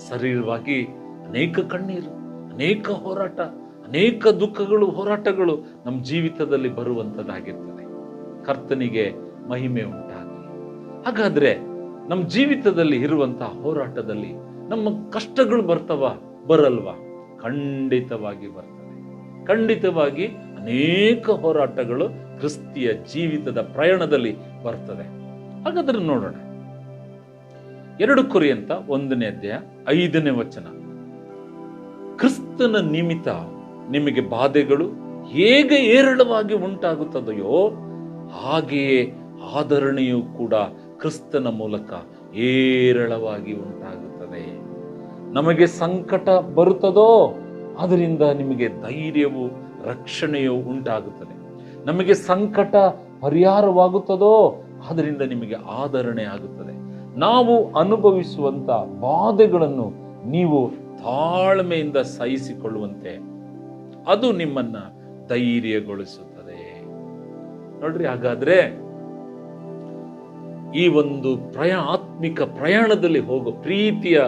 ಶರೀರವಾಗಿ ಅನೇಕ ಕಣ್ಣೀರು, ಅನೇಕ ಹೋರಾಟ, ಅನೇಕ ದುಃಖಗಳು, ಹೋರಾಟಗಳು ನಮ್ಮ ಜೀವಿತದಲ್ಲಿ ಬರುವಂತದ್ದಾಗಿರ್ತದೆ. ಕರ್ತನಿಗೆ ಮಹಿಮೆ ಉಂಟಾಗಿ. ಹಾಗಾದ್ರೆ ನಮ್ಮ ಜೀವಿತದಲ್ಲಿ ಇರುವಂತಹ ಹೋರಾಟದಲ್ಲಿ ನಮ್ಮ ಕಷ್ಟಗಳು ಬರ್ತವ? ಬರಲ್ವಾ? ಖಂಡಿತವಾಗಿ ಬರ್ತವೆ. ಖಂಡಿತವಾಗಿ ಅನೇಕ ಹೋರಾಟಗಳು ಕ್ರಿಸ್ತಿಯ ಜೀವಿತದ ಪ್ರಯಾಣದಲ್ಲಿ ಬರ್ತದೆ. ಹಾಗಾದ್ರೆ ನೋಡೋಣ. 2 ಕೊರಿಂಥ 1ನೇ ಅಧ್ಯಾಯ 5ನೇ ವಚನ. ಕ್ರಿಸ್ತನ ನಿಮಿತ್ತ ನಿಮಗೆ ಬಾಧೆಗಳು ಹೇಗೆ ಏರಳವಾಗಿ ಉಂಟಾಗುತ್ತದೆಯೋ ಹಾಗೆಯೇ ಆದರಣೆಯೂ ಕೂಡ ಕ್ರಿಸ್ತನ ಮೂಲಕ ಏರಳವಾಗಿ ಉಂಟಾಗುತ್ತದೆ. ನಮಗೆ ಸಂಕಟ ಬರುತ್ತದೋ ಅದರಿಂದ ನಿಮಗೆ ಧೈರ್ಯವೂ ರಕ್ಷಣೆಯೂ ಉಂಟಾಗುತ್ತದೆ. ನಮಗೆ ಸಂಕಟ ಪರಿಹಾರವಾಗುತ್ತದೋ ಅದರಿಂದ ನಿಮಗೆ ಆದರಣೆ ಆಗುತ್ತದೆ. ನಾವು ಅನುಭವಿಸುವಂತ ಬಾಧೆಗಳನ್ನು ನೀವು ತಾಳ್ಮೆಯಿಂದ ಸಹಿಸಿಕೊಳ್ಳುವಂತೆ ಅದು ನಿಮ್ಮನ್ನ ಧೈರ್ಯಗೊಳಿಸುತ್ತದೆ. ನೋಡ್ರಿ, ಹಾಗಾದ್ರೆ ಈ ಒಂದು ಆತ್ಮಿಕ ಪ್ರಯಾಣದಲ್ಲಿ ಹೋಗೋ ಪ್ರೀತಿಯ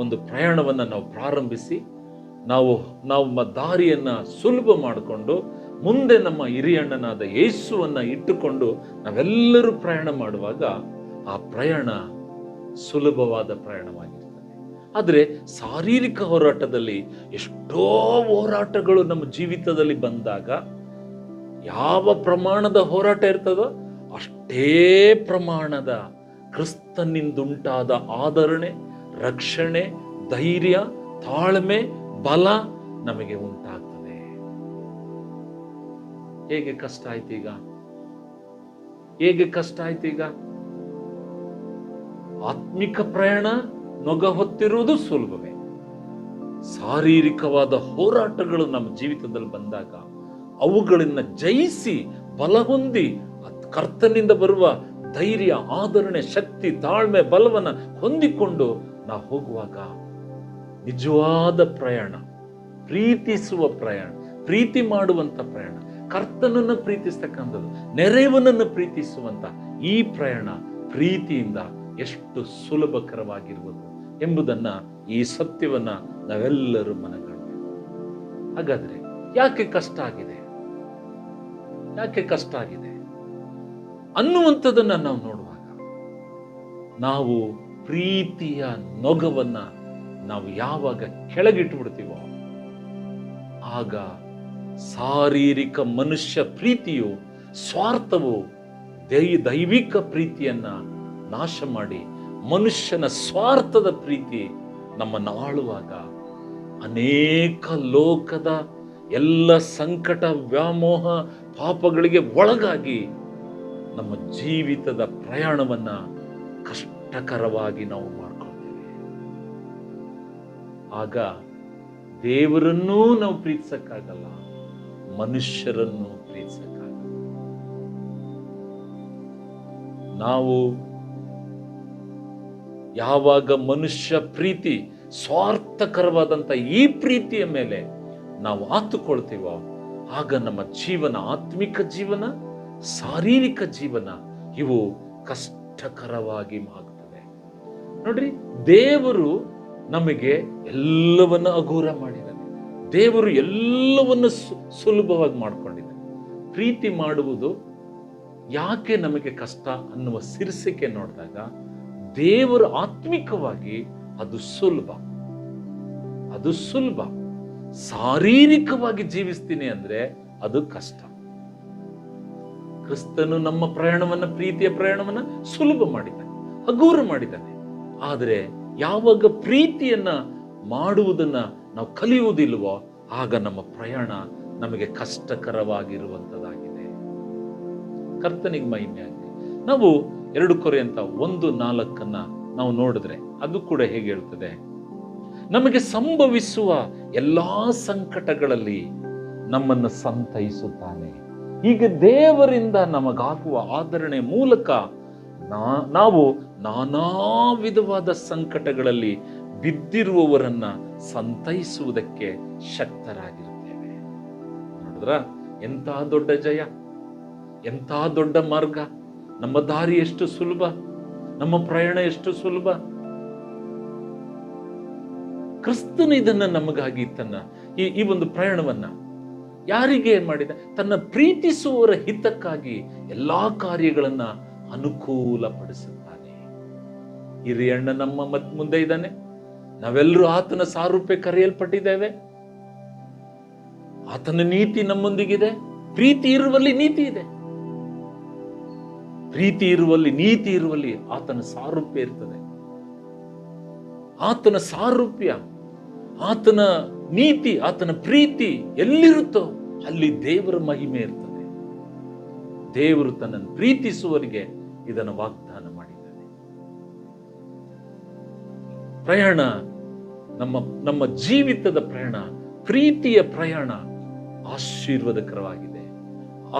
ಒಂದು ಪ್ರಯಾಣವನ್ನ ನಾವು ಪ್ರಾರಂಭಿಸಿ ನಾವು ನಮ್ಮ ದಾರಿಯನ್ನ ಸುಲಭ ಮಾಡಿಕೊಂಡು ಮುಂದೆ ನಮ್ಮ ಹಿರಿಯಣ್ಣನಾದ ಯೇಸುವನ್ನ ಇಟ್ಟುಕೊಂಡು ನಾವೆಲ್ಲರೂ ಪ್ರಯಾಣ ಮಾಡುವಾಗ ಆ ಪ್ರಯಾಣ ಸುಲಭವಾದ ಪ್ರಯಾಣವಾಗಿರ್ತದೆ. ಆದರೆ ಶಾರೀರಿಕ ಹೋರಾಟದಲ್ಲಿ ಎಷ್ಟೋ ಹೋರಾಟಗಳು ನಮ್ಮ ಜೀವಿತದಲ್ಲಿ ಬಂದಾಗ ಯಾವ ಪ್ರಮಾಣದ ಹೋರಾಟ ಇರ್ತದೋ ಅಷ್ಟೇ ಪ್ರಮಾಣದ ಕ್ರಿಸ್ತನಿಂದುಂಟಾದ ಆದರಣೆ, ರಕ್ಷಣೆ, ಧೈರ್ಯ, ತಾಳ್ಮೆ, ಬಲ ನಮಗೆ ಉಂಟಾಗ್ತದೆ. ಹೇಗೆ ಕಷ್ಟ ಆಯ್ತೀಗ? ಹೇಗೆ ಕಷ್ಟ ಆಯ್ತೀಗ? ಆತ್ಮಿಕ ಪ್ರಯಾಣ ನೊಗ ಹೊತ್ತಿರುವುದು ಸುಲಭವೇ. ಶಾರೀರಿಕವಾದ ಹೋರಾಟಗಳು ನಮ್ಮ ಜೀವಿತದಲ್ಲಿ ಬಂದಾಗ ಅವುಗಳನ್ನ ಜಯಿಸಿ ಬಲ ಹೊಂದಿ ಕರ್ತನಿಂದ ಬರುವ ಧೈರ್ಯ, ಆದರಣೆ, ಶಕ್ತಿ, ತಾಳ್ಮೆ, ಬಲವನ್ನ ಹೊಂದಿಕೊಂಡು ನಾವು ಹೋಗುವಾಗ ನಿಜವಾದ ಪ್ರಯಾಣ, ಪ್ರೀತಿಸುವ ಪ್ರಯಾಣ, ಪ್ರೀತಿ ಮಾಡುವಂತ ಪ್ರಯಾಣ, ಕರ್ತನನ್ನ ಪ್ರೀತಿಸ್ತಕ್ಕಂಥದ್ದು, ನೆರೆಯವನನ್ನು ಪ್ರೀತಿಸುವಂತ ಈ ಪ್ರಯಾಣ ಪ್ರೀತಿಯಿಂದ ಎಷ್ಟು ಸುಲಭಕರವಾಗಿರುವುದು ಎಂಬುದನ್ನ, ಈ ಸತ್ಯವನ್ನ ನಾವೆಲ್ಲರೂ ಮನಗಾಣಬೇಕು. ಹಾಗಾದ್ರೆ ಯಾಕೆ ಕಷ್ಟ ಆಗಿದೆ, ಯಾಕೆ ಕಷ್ಟ ಆಗಿದೆ ಅನ್ನುವಂಥದ್ದನ್ನ ನಾವು ನೋಡುವಾಗ ನಾವು ಪ್ರೀತಿಯ ನೊಗವನ್ನ ನಾವು ಯಾವಾಗ ಕೆಳಗಿಟ್ಟು ಬಿಡ್ತೀವೋ ಆಗ ಶಾರೀರಿಕ ಮನುಷ್ಯ ಪ್ರೀತಿಯು, ಸ್ವಾರ್ಥವು ದೈವಿಕ ಪ್ರೀತಿಯನ್ನ ನಾಶ ಮಾಡಿ ಮನುಷ್ಯನ ಸ್ವಾರ್ಥದ ಪ್ರೀತಿ ನಮ್ಮನ್ನು ಆಳುವಾಗ ಅನೇಕ ಲೋಕದ ಎಲ್ಲ ಸಂಕಟ, ವ್ಯಾಮೋಹ, ಪಾಪಗಳಿಗೆ ಒಳಗಾಗಿ ನಮ್ಮ ಜೀವಿತದ ಪ್ರಯಾಣವನ್ನ ಕಷ್ಟಕರವಾಗಿ ನಾವು ಮಾಡ್ಕೊಳ್ತೇವೆ. ಆಗ ದೇವರನ್ನೂ ನಾವು ಪ್ರೀತಿಸಕ್ಕಾಗಲ್ಲ, ಮನುಷ್ಯರನ್ನು ಪ್ರೀತಿಸಕ್ಕಾಗಲ್ಲ. ನಾವು ಯಾವಾಗ ಮನುಷ್ಯ ಪ್ರೀತಿ, ಸ್ವಾರ್ಥಕರವಾದಂತ ಈ ಪ್ರೀತಿಯ ಮೇಲೆ ನಾವು ಆತುಕೊಳ್ತೀವೋ ಆಗ ನಮ್ಮ ಜೀವನ, ಆತ್ಮಿಕ ಜೀವನ, ಶಾರೀರಿಕ ಜೀವನ ಇವು ಕಷ್ಟಕರವಾಗಿ ಆಗುತ್ತದೆ. ನೋಡ್ರಿ, ದೇವರು ನಮಗೆ ಎಲ್ಲವನ್ನ ಹಗುರ ಮಾಡಿದ್ದಾನೆ. ದೇವರು ಎಲ್ಲವನ್ನು ಸುಲಭವಾಗಿ ಮಾಡಿಕೊಂಡಿದ್ದಾನೆ. ಪ್ರೀತಿ ಮಾಡುವುದು ಯಾಕೆ ನಮಗೆ ಕಷ್ಟ ಅನ್ನುವ ಶೀರ್ಷಿಕೆ ನೋಡಿದಾಗ ದೇವರು ಆತ್ಮಿಕವಾಗಿ ಅದು ಸುಲಭ, ಅದು ಸುಲಭ. ಶಾರೀರಿಕವಾಗಿ ಜೀವಿಸ್ತೀನಿ ಅಂದ್ರೆ ಅದು ಕಷ್ಟ. ಕ್ರಿಸ್ತನು ನಮ್ಮ ಪ್ರಯಾಣವನ್ನ, ಪ್ರೀತಿಯ ಪ್ರಯಾಣವನ್ನ ಸುಲಭ ಮಾಡಿದ್ದಾನೆ, ಹಗುರ ಮಾಡಿದ್ದಾನೆ. ಆದರೆ ಯಾವಾಗ ಪ್ರೀತಿಯನ್ನ ಮಾಡುವುದನ್ನ ನಾವು ಕಲಿಯುವುದಿಲ್ವೋ ಆಗ ನಮ್ಮ ಪ್ರಯಾಣ ನಮಗೆ ಕಷ್ಟಕರವಾಗಿರುವಂಥದ್ದಾಗಿದೆ. ಕರ್ತನಿಗೆ ಮಹಿಮೆ ಆಗಲಿ. ನಾವು 2 ಕೊರಿಂಥ 1:4 ನಾವು ನೋಡಿದ್ರೆ ಅದು ಕೂಡ ಹೇಗೆ ಹೇಳ್ತದೆ, ನಮಗೆ ಸಂಭವಿಸುವ ಎಲ್ಲಾ ಸಂಕಟಗಳಲ್ಲಿ ನಮ್ಮನ್ನು ಸಂತೈಸುತ್ತಾನೆ. ಹೀಗೆ ದೇವರಿಂದ ನಮಗಾಗುವ ಆದರಣೆ ಮೂಲಕ ನಾವು ನಾನಾ ವಿಧವಾದ ಸಂಕಟಗಳಲ್ಲಿ ಬಿದ್ದಿರುವವರನ್ನ ಸಂತೈಸುವುದಕ್ಕೆ ಶಕ್ತರಾಗಿರುತ್ತೇವೆ. ನೋಡಿದ್ರ ಎಂಥ ದೊಡ್ಡ ಜಯ, ಎಂಥ ದೊಡ್ಡ ಮಾರ್ಗ. ನಮ್ಮ ದಾರಿ ಎಷ್ಟು ಸುಲಭ, ನಮ್ಮ ಪ್ರಯಾಣ ಎಷ್ಟು ಸುಲಭ. ಕ್ರಿಸ್ತನು ಇದನ್ನ ನಮಗಾಗಿ ಈ ಒಂದು ಪ್ರಯಾಣವನ್ನ ಯಾರಿಗೆ ಮಾಡಿದ? ತನ್ನ ಪ್ರೀತಿಸುವವರ ಹಿತಕ್ಕಾಗಿ ಎಲ್ಲಾ ಕಾರ್ಯಗಳನ್ನ ಅನುಕೂಲಪಡಿಸುತ್ತಾನೆ. ಹಿರಿಯಣ್ಣ ನಮ್ಮ ಮುಂದೆ ಇದ್ದಾನೆ. ನಾವೆಲ್ಲರೂ ಆತನ ಸಾರೂಪ್ಯ ಕರೆಯಲ್ಪಟ್ಟಿದ್ದೇವೆ. ಆತನ ನೀತಿ ನಮ್ಮೊಂದಿಗಿದೆ. ಪ್ರೀತಿ ಇರುವಲ್ಲಿ ನೀತಿ ಇದೆ. ಪ್ರೀತಿ ಇರುವಲ್ಲಿ, ನೀತಿ ಇರುವಲ್ಲಿ ಆತನ ಸಾರೂಪ್ಯ ಇರ್ತದೆ. ಆತನ ಸಾರೂಪ್ಯ, ಆತನ ನೀತಿ, ಆತನ ಪ್ರೀತಿ ಎಲ್ಲಿರುತ್ತೋ ಅಲ್ಲಿ ದೇವರ ಮಹಿಮೆ ಇರ್ತದೆ. ದೇವರು ತನ್ನನ್ನು ಪ್ರೀತಿಸುವವರಿಗೆ ಇದನ್ನು ವಾಗ್ದಾನ ಮಾಡಿದ್ದಾನೆ. ಪ್ರಯಾಣ, ನಮ್ಮ ಜೀವಿತದ ಪ್ರಯಾಣ, ಪ್ರೀತಿಯ ಪ್ರಯಾಣ ಆಶೀರ್ವಾದಕರವಾಗಿದೆ,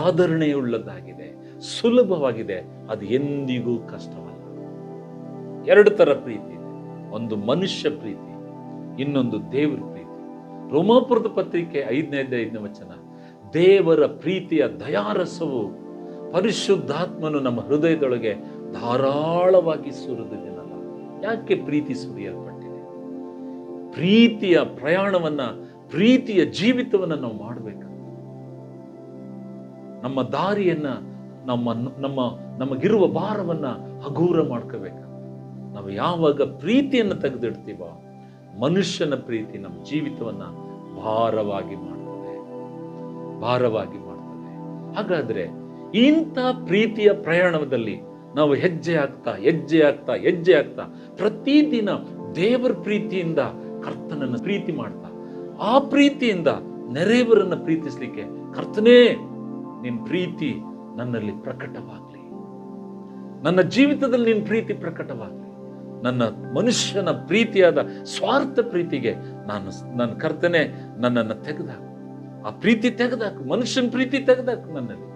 ಆದರಣೆಯುಳ್ಳದ್ದಾಗಿದೆ, ಸುಲಭವಾಗಿದೆ. ಅದು ಎಂದಿಗೂ ಕಷ್ಟವಲ್ಲ. 2 ತರ ಪ್ರೀತಿ ಇದೆ. ಒಂದು ಮನುಷ್ಯ ಪ್ರೀತಿ, ಇನ್ನೊಂದು ದೇವರ ಪ್ರೀತಿ. ರೋಮಾಪುರದ ಪತ್ರಿಕೆ 5:5 ದೇವರ ಪ್ರೀತಿಯ ದಯಾರಸವು ಪರಿಶುದ್ಧಾತ್ಮನು ನಮ್ಮ ಹೃದಯದೊಳಗೆ ಧಾರಾಳವಾಗಿ ಸುರಿದಿದೆನಲ್ಲ. ಯಾಕೆ ಪ್ರೀತಿ ಸುರಿಯಲ್ಪಟ್ಟಿದೆ? ಪ್ರೀತಿಯ ಪ್ರಯಾಣವನ್ನ, ಪ್ರೀತಿಯ ಜೀವಿತವನ್ನ ನಾವು ಮಾಡಬೇಕು. ನಮ್ಮ ದಾರಿಯನ್ನ, ನಮಗಿರುವ ಭಾರವನ್ನ ಹಗೂರ ಮಾಡ್ಕೋಬೇಕು. ನಾವು ಯಾವಾಗ ಪ್ರೀತಿಯನ್ನು ತೆಗೆದಿಡ್ತೀವೋ ಮನುಷ್ಯನ ಪ್ರೀತಿ ನಮ್ಮ ಜೀವಿತವನ್ನ ಭಾರವಾಗಿ ಮಾಡ್ತದೆ. ಹಾಗಾದ್ರೆ ಇಂಥ ಪ್ರೀತಿಯ ಪ್ರಯಾಣದಲ್ಲಿ ನಾವು ಹೆಜ್ಜೆ ಆಗ್ತಾ ಪ್ರತಿದಿನ ದೇವರ ಪ್ರೀತಿಯಿಂದ ಕರ್ತನನ್ನು ಪ್ರೀತಿ ಮಾಡ್ತಾ, ಆ ಪ್ರೀತಿಯಿಂದ ನೆರೆಯವರನ್ನ ಪ್ರೀತಿಸ್ಲಿಕ್ಕೆ, ಕರ್ತನೇ ನಿನ್ ಪ್ರೀತಿ ನನ್ನಲ್ಲಿ ಪ್ರಕಟವಾಗ್ಲಿ, ನನ್ನ ಜೀವಿತದಲ್ಲಿ ನಿನ್ ಪ್ರೀತಿ ಪ್ರಕಟವಾಗ್ಲಿ, ನನ್ನ ಮನುಷ್ಯನ ಪ್ರೀತಿಯಾದ ಸ್ವಾರ್ಥ ಪ್ರೀತಿಗೆ ನನ್ನ ಕರ್ತನೆ ನನ್ನನ್ನು ತೆಗೆದಾಕು, ಆ ಪ್ರೀತಿ ತೆಗೆದಾಕು, ಮನುಷ್ಯನ ಪ್ರೀತಿ ತೆಗೆದಾಕು ನನ್ನಲ್ಲಿ,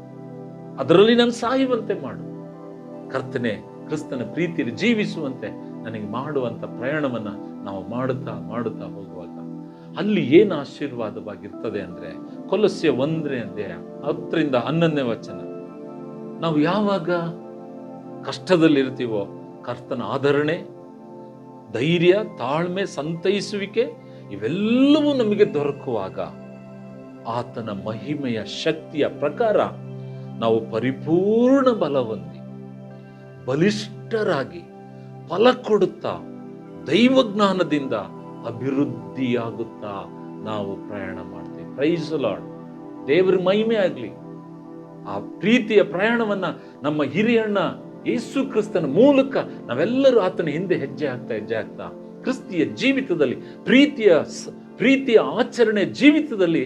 ಅದರಲ್ಲಿ ನಾನು ಸಾಯುವಂತೆ ಮಾಡು. ಕರ್ತನೆ ಕ್ರಿಸ್ತನ ಪ್ರೀತಿಯಲ್ಲಿ ಜೀವಿಸುವಂತೆ ನನಗೆ ಮಾಡುವಂತ ಪ್ರಯಾಣವನ್ನ ನಾವು ಮಾಡುತ್ತಾ ಹೋಗುವಾಗ ಅಲ್ಲಿ ಏನು ಆಶೀರ್ವಾದವಾಗಿರ್ತದೆ ಅಂದ್ರೆ, ಕೊಲೊಸ್ಸೆ 1:10-11 ನಾವು ಯಾವಾಗ ಕಷ್ಟದಲ್ಲಿರ್ತೀವೋ ಕರ್ತನ ಆದರಣೆ, ಧೈರ್ಯ, ತಾಳ್ಮೆ, ಸಂತೈಸುವಿಕೆ ಇವೆಲ್ಲವೂ ನಮಗೆ ದೊರಕುವಾಗ ಆತನ ಮಹಿಮೆಯ ಶಕ್ತಿಯ ಪ್ರಕಾರ ನಾವು ಪರಿಪೂರ್ಣ ಬಲ ಹೊಂದಿ ಬಲಿಷ್ಠರಾಗಿ ಫಲ ಕೊಡುತ್ತಾ ದೈವಜ್ಞಾನದಿಂದ ಅಭಿವೃದ್ಧಿಯಾಗುತ್ತಾ ನಾವು ಪ್ರಯಾಣ ಮಾಡ್ತೀವಿ. Praise the lord. ದೇವರ ಮಹಿಮೆ ಆಗ್ಲಿ. ಆ ಪ್ರೀತಿಯ ಪ್ರಯಾಣವನ್ನ ನಮ್ಮ ಹಿರಿಯಣ್ಣ ಯೇಸು ಕ್ರಿಸ್ತನ ಮೂಲಕ ನಾವೆಲ್ಲರೂ ಆತನ ಹಿಂದೆ ಹೆಜ್ಜೆ ಆಗ್ತಾ ಕ್ರಿಸ್ತಿಯ ಜೀವಿತದಲ್ಲಿ, ಪ್ರೀತಿಯ ಆಚರಣೆ ಜೀವಿತದಲ್ಲಿ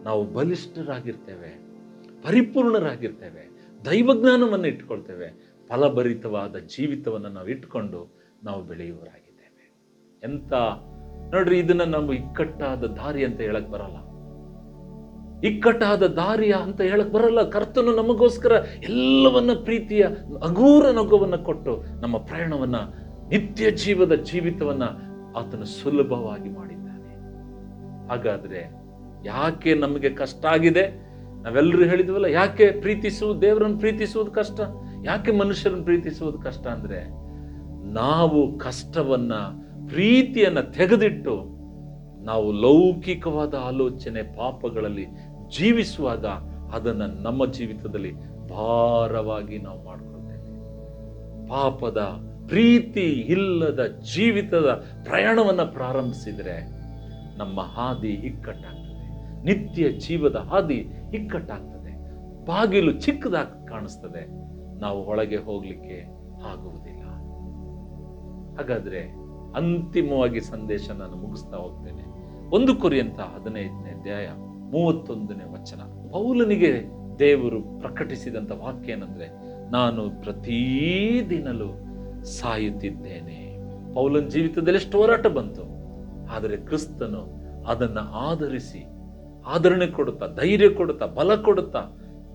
ನಾವು ಬಲಿಷ್ಠರಾಗಿರ್ತೇವೆ, ಪರಿಪೂರ್ಣರಾಗಿರ್ತೇವೆ, ದೈವಜ್ಞಾನವನ್ನು ಇಟ್ಕೊಳ್ತೇವೆ, ಫಲಭರಿತವಾದ ಜೀವಿತವನ್ನು ನಾವು ಇಟ್ಕೊಂಡು ನಾವು ಬೆಳೆಯುವರಾಗಿದ್ದೇವೆ. ಎಂತ ನೋಡ್ರಿ, ಇದನ್ನ ನಾವು ಇಕ್ಕಟ್ಟಾದ ದಾರಿ ಅಂತ ಹೇಳಕ್ ಬರಲ್ಲ. ಇಕ್ಕಟ್ಟಾದ ದಾರಿಯ ಅಂತ ಹೇಳಕ್ ಬರಲ್ಲ. ಕರ್ತನು ನಮಗೋಸ್ಕರ ಎಲ್ಲವನ್ನ ಪ್ರೀತಿಯ ಅಗೂರ ನಗುವನ್ನ ಕೊಟ್ಟು ನಮ್ಮ ಪ್ರಯಾಣವನ್ನ, ನಿತ್ಯ ಜೀವಿತವನ್ನ ಆತನು ಸುಲಭವಾಗಿ ಮಾಡಿದ್ದಾನೆ. ಹಾಗಾದ್ರೆ ಯಾಕೆ ನಮಗೆ ಕಷ್ಟ ಆಗಿದೆ? ನಾವೆಲ್ಲರೂ ಹೇಳಿದ್ವಲ್ಲ, ಯಾಕೆ ದೇವರನ್ನು ಪ್ರೀತಿಸುವುದು ಕಷ್ಟ, ಯಾಕೆ ಮನುಷ್ಯರನ್ನು ಪ್ರೀತಿಸುವುದು ಕಷ್ಟ ಅಂದ್ರೆ, ನಾವು ಕಷ್ಟವನ್ನ, ಪ್ರೀತಿಯನ್ನ ತೆಗೆದಿಟ್ಟು ನಾವು ಲೌಕಿಕವಾದ ಆಲೋಚನೆ, ಪಾಪಗಳಲ್ಲಿ ಜೀವಿಸುವಾಗ ಅದನ್ನ ನಮ್ಮ ಜೀವಿತದಲ್ಲಿ ಭಾರವಾಗಿ ನಾವು ಮಾಡ್ಕೊಳ್ತೇವೆ. ಪಾಪದ, ಪ್ರೀತಿ ಇಲ್ಲದ ಜೀವಿತದ ಪ್ರಯಾಣವನ್ನ ಪ್ರಾರಂಭಿಸಿದ್ರೆ ನಮ್ಮ ಹಾದಿ ಇಕ್ಕಟ್ಟಾಗ್ತದೆ. ನಿತ್ಯ ಜೀವದ ಹಾದಿ ಇಕ್ಕಟ್ಟಾಗ್ತದೆ. ಬಾಗಿಲು ಚಿಕ್ಕದಾಗಿ ಕಾಣಿಸ್ತದೆ. ನಾವು ಒಳಗೆ ಹೋಗ್ಲಿಕ್ಕೆ ಆಗುವುದಿಲ್ಲ. ಹಾಗಾದ್ರೆ ಅಂತಿಮವಾಗಿ ಸಂದೇಶ ನಾನು ಮುಗಿಸ್ತಾ ಹೋಗ್ತೇನೆ. 1 ಕೊರಿಂಥ 15ನೇ ಅಧ್ಯಾಯ 31ನೇ ವಚನ. ಪೌಲನಿಗೆ ದೇವರು ಪ್ರಕಟಿಸಿದಂಥ ವಾಕ್ಯ ಏನಂದ್ರೆ, ನಾನು ಪ್ರತಿದಿನಲೂ ಸಾಯುತ್ತಿದ್ದೇನೆ. ಪೌಲನ ಜೀವಿತದಲ್ಲಿ ಎಷ್ಟು ಹೋರಾಟ ಬಂತು, ಆದರೆ ಕ್ರಿಸ್ತನು ಅದನ್ನ ಆಧರಿಸಿ ಆದರಣೆ ಕೊಡುತ್ತಾ, ಧೈರ್ಯ ಕೊಡುತ್ತಾ, ಬಲ ಕೊಡುತ್ತಾ,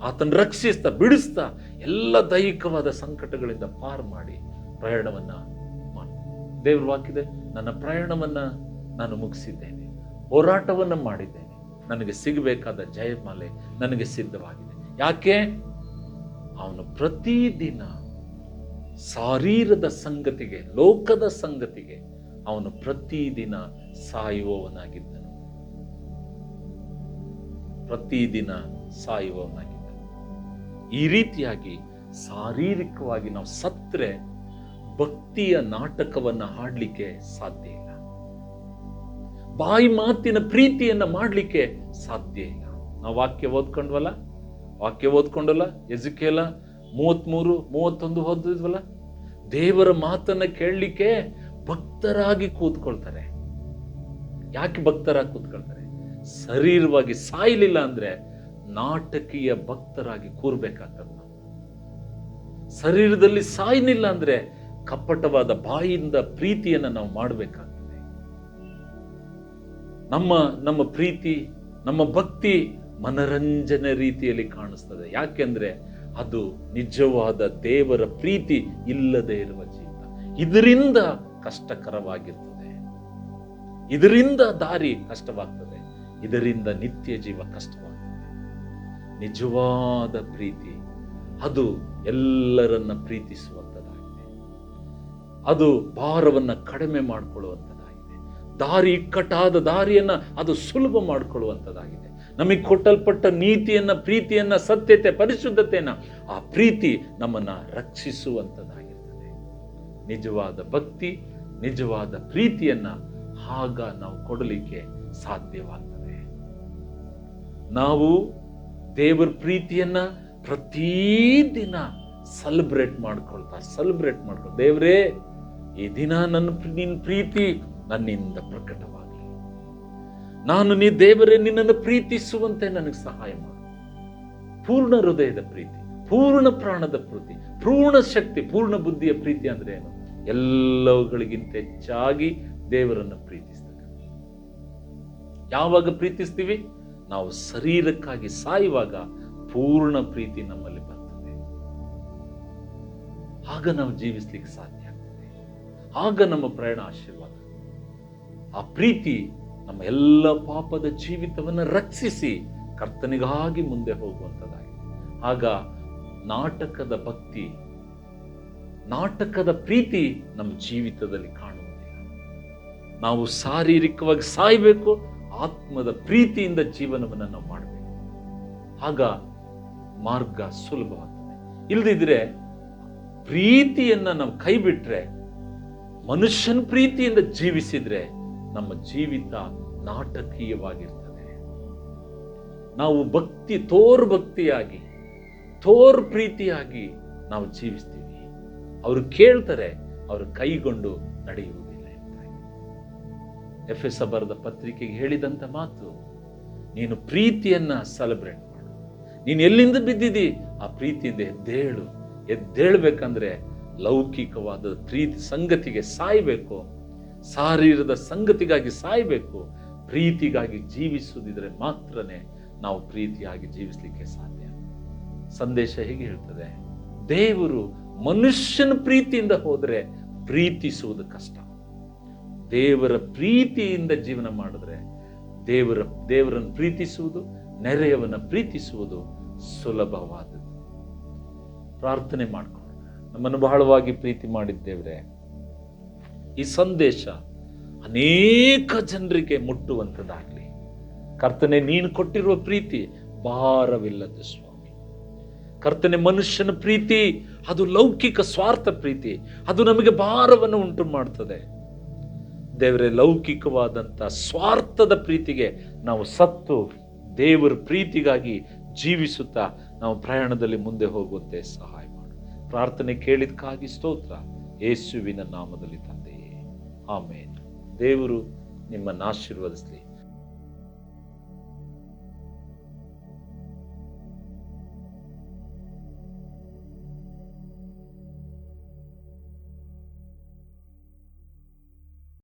ಆತನ ರಕ್ಷಿಸ್ತಾ, ಬಿಡಿಸ್ತಾ, ಎಲ್ಲ ದೈಹಿಕವಾದ ಸಂಕಟಗಳಿಂದ ಪಾರು ಮಾಡಿ ಪ್ರಯಾಣವನ್ನ ಮಾಡಿ. ದೇವ್ರ ವಾಕ್ಯದ, ನನ್ನ ಪ್ರಯಾಣವನ್ನ ನಾನು ಮುಗಿಸಿದ್ದೇನೆ, ಹೋರಾಟವನ್ನ ಮಾಡಿದ್ದೇನೆ, ನನಗೆ ಸಿಗಬೇಕಾದ ಜಯಮಾಲೆ ನನಗೆ ಸಿದ್ಧವಾಗಿದೆ. ಯಾಕೆ? ಅವನು ಪ್ರತಿದಿನ ಶಾರೀರದ ಸಂಗತಿಗೆ, ಲೋಕದ ಸಂಗತಿಗೆ ಅವನು ಪ್ರತಿದಿನ ಸಾಯುವವನಾಗಿದ್ದನು. ಪ್ರತಿದಿನ ಸಾಯುವವನಾಗಿದ್ದನು. ಈ ರೀತಿಯಾಗಿ ಶಾರೀರಿಕವಾಗಿ ನಾವು ಸತ್ರೆ ಭಕ್ತಿಯ ನಾಟಕವನ್ನ ಹಾಡ್ಲಿಕ್ಕೆ ಸಾಧ್ಯ ಇಲ್ಲ. ಬಾಯಿ ಮಾತಿನ ಪ್ರೀತಿಯನ್ನ ಮಾಡ್ಲಿಕ್ಕೆ ಸಾಧ್ಯ ಇಲ್ಲ. ನಾವು ವಾಕ್ಯ ಓದ್ಕೊಂಡಲ್ಲ, ಎಜೆಕೇಲ 33-31 ಓದಿದ್ವಲ್ಲ, ದೇವರ ಮಾತನ್ನ ಕೇಳಲಿಕ್ಕೆ ಭಕ್ತರಾಗಿ ಕೂತ್ಕೊಳ್ತಾರೆ. ಯಾಕೆ ಭಕ್ತರಾಗಿ ಕೂತ್ಕೊಳ್ತಾರೆ? ಶರೀರವಾಗಿ ಸಾಯಲಿಲ್ಲ ಅಂದ್ರೆ ನಾಟಕೀಯ ಭಕ್ತರಾಗಿ ಕೂರ್ಬೇಕಾಗ್ತದೆ. ನಾವು ಶರೀರದಲ್ಲಿ ಸಾಯಲಿಲ್ಲ ಅಂದ್ರೆ ಕಪಟವಾದ ಬಾಯಿಂದ ಪ್ರೀತಿಯನ್ನ ನಾವು ಮಾಡಬೇಕಾಗ್ತದೆ. ನಮ್ಮ ಪ್ರೀತಿ, ನಮ್ಮ ಭಕ್ತಿ ಮನರಂಜನೆ ರೀತಿಯಲ್ಲಿ ಕಾಣಿಸ್ತದೆ. ಯಾಕೆಂದ್ರೆ ಅದು ನಿಜವಾದ ದೇವರ ಪ್ರೀತಿ ಇಲ್ಲದೆ ಇರುವ ಜೀವಿತ. ಇದರಿಂದ ಕಷ್ಟಕರವಾಗಿರ್ತದೆ, ಇದರಿಂದ ದಾರಿ ಕಷ್ಟವಾಗ್ತದೆ, ಇದರಿಂದ ನಿತ್ಯ ಜೀವ ಕಷ್ಟವಾಗ್ತದೆ. ನಿಜವಾದ ಪ್ರೀತಿ ಅದು ಎಲ್ಲರನ್ನ ಪ್ರೀತಿಸುವಂಥದ್ದಾಗಿದೆ. ಅದು ಭಾರವನ್ನ ಕಡಿಮೆ ಮಾಡಿಕೊಳ್ಳುವಂಥದ್ದಾಗಿದೆ. ದಾರಿ ಇಕ್ಕಟ್ಟಾದ ದಾರಿಯನ್ನ ಅದು ಸುಲಭ ಮಾಡಿಕೊಳ್ಳುವಂಥದ್ದಾಗಿದೆ. ನಮಗೆ ಕೊಟ್ಟಲ್ಪಟ್ಟ ನೀತಿಯನ್ನ, ಪ್ರೀತಿಯನ್ನ, ಸತ್ಯತೆ, ಪರಿಶುದ್ಧತೆಯನ್ನ, ಆ ಪ್ರೀತಿ ನಮ್ಮನ್ನ ರಕ್ಷಿಸುವಂಥದ್ದಾಗಿರ್ತದೆ. ನಿಜವಾದ ಭಕ್ತಿ, ನಿಜವಾದ ಪ್ರೀತಿಯನ್ನ ಆಗ ನಾವು ಕೊಡಲಿಕ್ಕೆ ಸಾಧ್ಯವಾಗ್ತದೆ. ನಾವು ದೇವರ ಪ್ರೀತಿಯನ್ನ ಪ್ರತಿದಿನ ಸೆಲೆಬ್ರೇಟ್ ಮಾಡ್ಕೊಳ್ತಾ ದೇವರೇ, ಈ ದಿನ ನಿನ್ನ ಪ್ರೀತಿ ನನ್ನಿಂದ ಪ್ರಕಟವಾಗಲಿ. ನಾನು ದೇವರೇ ನಿನ್ನನ್ನು ಪ್ರೀತಿಸುವಂತೆ ನನಗೆ ಸಹಾಯ ಮಾಡು. ಪೂರ್ಣ ಹೃದಯದ ಪ್ರೀತಿ, ಪೂರ್ಣ ಪ್ರಾಣದ ಪ್ರೀತಿ, ಪೂರ್ಣ ಶಕ್ತಿ, ಪೂರ್ಣ ಬುದ್ಧಿಯ ಪ್ರೀತಿ ಅಂದ್ರೆ ಏನು? ಎಲ್ಲವುಗಳಿಗಿಂತ ಹೆಚ್ಚಾಗಿ ದೇವರನ್ನು ಪ್ರೀತಿಸ್ತಕ್ಕ. ಯಾವಾಗ ಪ್ರೀತಿಸ್ತೀವಿ? ನಾವು ಶರೀರಕ್ಕಾಗಿ ಸಾಯುವಾಗ ಪೂರ್ಣ ಪ್ರೀತಿ ನಮ್ಮಲ್ಲಿ ಬರ್ತದೆ. ಆಗ ನಾವು ಜೀವಿಸ್ಲಿಕ್ಕೆ ಸಾಧ್ಯ ಆಗ್ತದೆ. ಆಗ ನಮ್ಮ ಪ್ರಯಾಣ ಆಶೀರ್ವಾದ. ಆ ಪ್ರೀತಿ ನಮ್ಮ ಎಲ್ಲ ಪಾಪದ ಜೀವಿತವನ್ನು ರಕ್ಷಿಸಿ ಕರ್ತನಿಗಾಗಿ ಮುಂದೆ ಹೋಗುವಂಥದ್ದಾಗಿದೆ. ಆಗ ನಾಟಕದ ಭಕ್ತಿ, ನಾಟಕದ ಪ್ರೀತಿ ನಮ್ಮ ಜೀವಿತದಲ್ಲಿ ಕಾಣುವುದಿಲ್ಲ. ನಾವು ಶಾರೀರಿಕವಾಗಿ ಸಾಯಬೇಕು, ಆತ್ಮದ ಪ್ರೀತಿಯಿಂದ ಜೀವನವನ್ನು ನಾವು ಮಾಡಬೇಕು. ಆಗ ಮಾರ್ಗ ಸುಲಭವಾಗ್ತದೆ. ಇಲ್ಲದಿದ್ರೆ ಪ್ರೀತಿಯನ್ನ ನಾವು ಕೈ ಬಿಟ್ರೆ, ಮನುಷ್ಯನ ಪ್ರೀತಿಯಿಂದ ಜೀವಿಸಿದ್ರೆ ನಮ್ಮ ಜೀವಿತ ನಾಟಕೀಯವಾಗಿರ್ತದೆ. ನಾವು ಭಕ್ತಿಯಾಗಿ, ಪ್ರೀತಿಯಾಗಿ ನಾವು ಜೀವಿಸ್ತೀವಿ. ಅವರು ಕೇಳ್ತಾರೆ, ಅವರು ಕೈಗೊಂಡು ನಡೆಯುವುದಿಲ್ಲ. ಎಫೆಸ ಬರೆದ ಪತ್ರಿಕೆಗೆ ಹೇಳಿದಂತ ಮಾತು, ನೀನು ಪ್ರೀತಿಯನ್ನ ಸೆಲೆಬ್ರೇಟ್ ಮಾಡು. ನೀನು ಎಲ್ಲಿಂದ ಬಿದ್ದಿದಿ ಆ ಪ್ರೀತಿಯಿಂದ ಎದ್ದೇಳ್ಬೇಕಂದ್ರೆ ಲೌಕಿಕವಾದ ಪ್ರೀತಿ ಸಂಗತಿಗೆ ಸಾಯ್ಬೇಕು, ಶಾರೀರದ ಸಂಗತಿಗಾಗಿ ಸಾಯ್ಬೇಕು. ಪ್ರೀತಿಗಾಗಿ ಜೀವಿಸುವುದಿದ್ರೆ ಮಾತ್ರನೇ ನಾವು ಪ್ರೀತಿಯಾಗಿ ಜೀವಿಸಲಿಕ್ಕೆ ಸಾಧ್ಯ. ಸಂದೇಶ ಹೇಗೆ ಹೇಳ್ತದೆ? ದೇವರು ಮನುಷ್ಯನ ಪ್ರೀತಿಯಿಂದ ಹೋದ್ರೆ ಪ್ರೀತಿಸುವುದು ಕಷ್ಟ. ದೇವರ ಪ್ರೀತಿಯಿಂದ ಜೀವನ ಮಾಡಿದ್ರೆ ದೇವರನ್ನು ಪ್ರೀತಿಸುವುದು, ನೆರೆಯವನ್ನ ಪ್ರೀತಿಸುವುದು ಸುಲಭವಾದದ್ದು. ಪ್ರಾರ್ಥನೆ ಮಾಡ್ಕೊಳ್ಳೋಣ. ನಮ್ಮನ್ನು ಬಹಳವಾಗಿ ಪ್ರೀತಿ ಮಾಡಿದ್ದೇವ್ರೆ, ಈ ಸಂದೇಶ ಅನೇಕ ಜನರಿಗೆ ಮುಟ್ಟುವಂಥದ್ದಾಗ್ಲಿ. ಕರ್ತನೆ, ನೀನು ಕೊಟ್ಟಿರುವ ಪ್ರೀತಿ ಭಾರವಿಲ್ಲದ ಸ್ವಾಮಿ. ಕರ್ತನೆ, ಮನುಷ್ಯನ ಪ್ರೀತಿ ಅದು ಲೌಕಿಕ ಸ್ವಾರ್ಥ ಪ್ರೀತಿ, ಅದು ನಮಗೆ ಭಾರವನ್ನು ಉಂಟು ಮಾಡ್ತದೆ. ದೇವರೇ, ಲೌಕಿಕವಾದಂಥ ಸ್ವಾರ್ಥದ ಪ್ರೀತಿಗೆ ನಾವು ಸತ್ತು ದೇವರ ಪ್ರೀತಿಗಾಗಿ ಜೀವಿಸುತ್ತಾ ನಾವು ಪ್ರಯಾಣದಲ್ಲಿ ಮುಂದೆ ಹೋಗುವಂತೆ ಸಹಾಯ ಮಾಡು. ಪ್ರಾರ್ಥನೆ ಕೇಳಿದಕ್ಕಾಗಿ ಸ್ತೋತ್ರ, ಯೇಸುವಿನ ನಾಮದಲ್ಲಿ ತಂದೆಯೇ, ಆಮೇನ್. ದೇವರು ನಿಮ್ಮನ್ನು ಆಶೀರ್ವದಿಸಲಿ.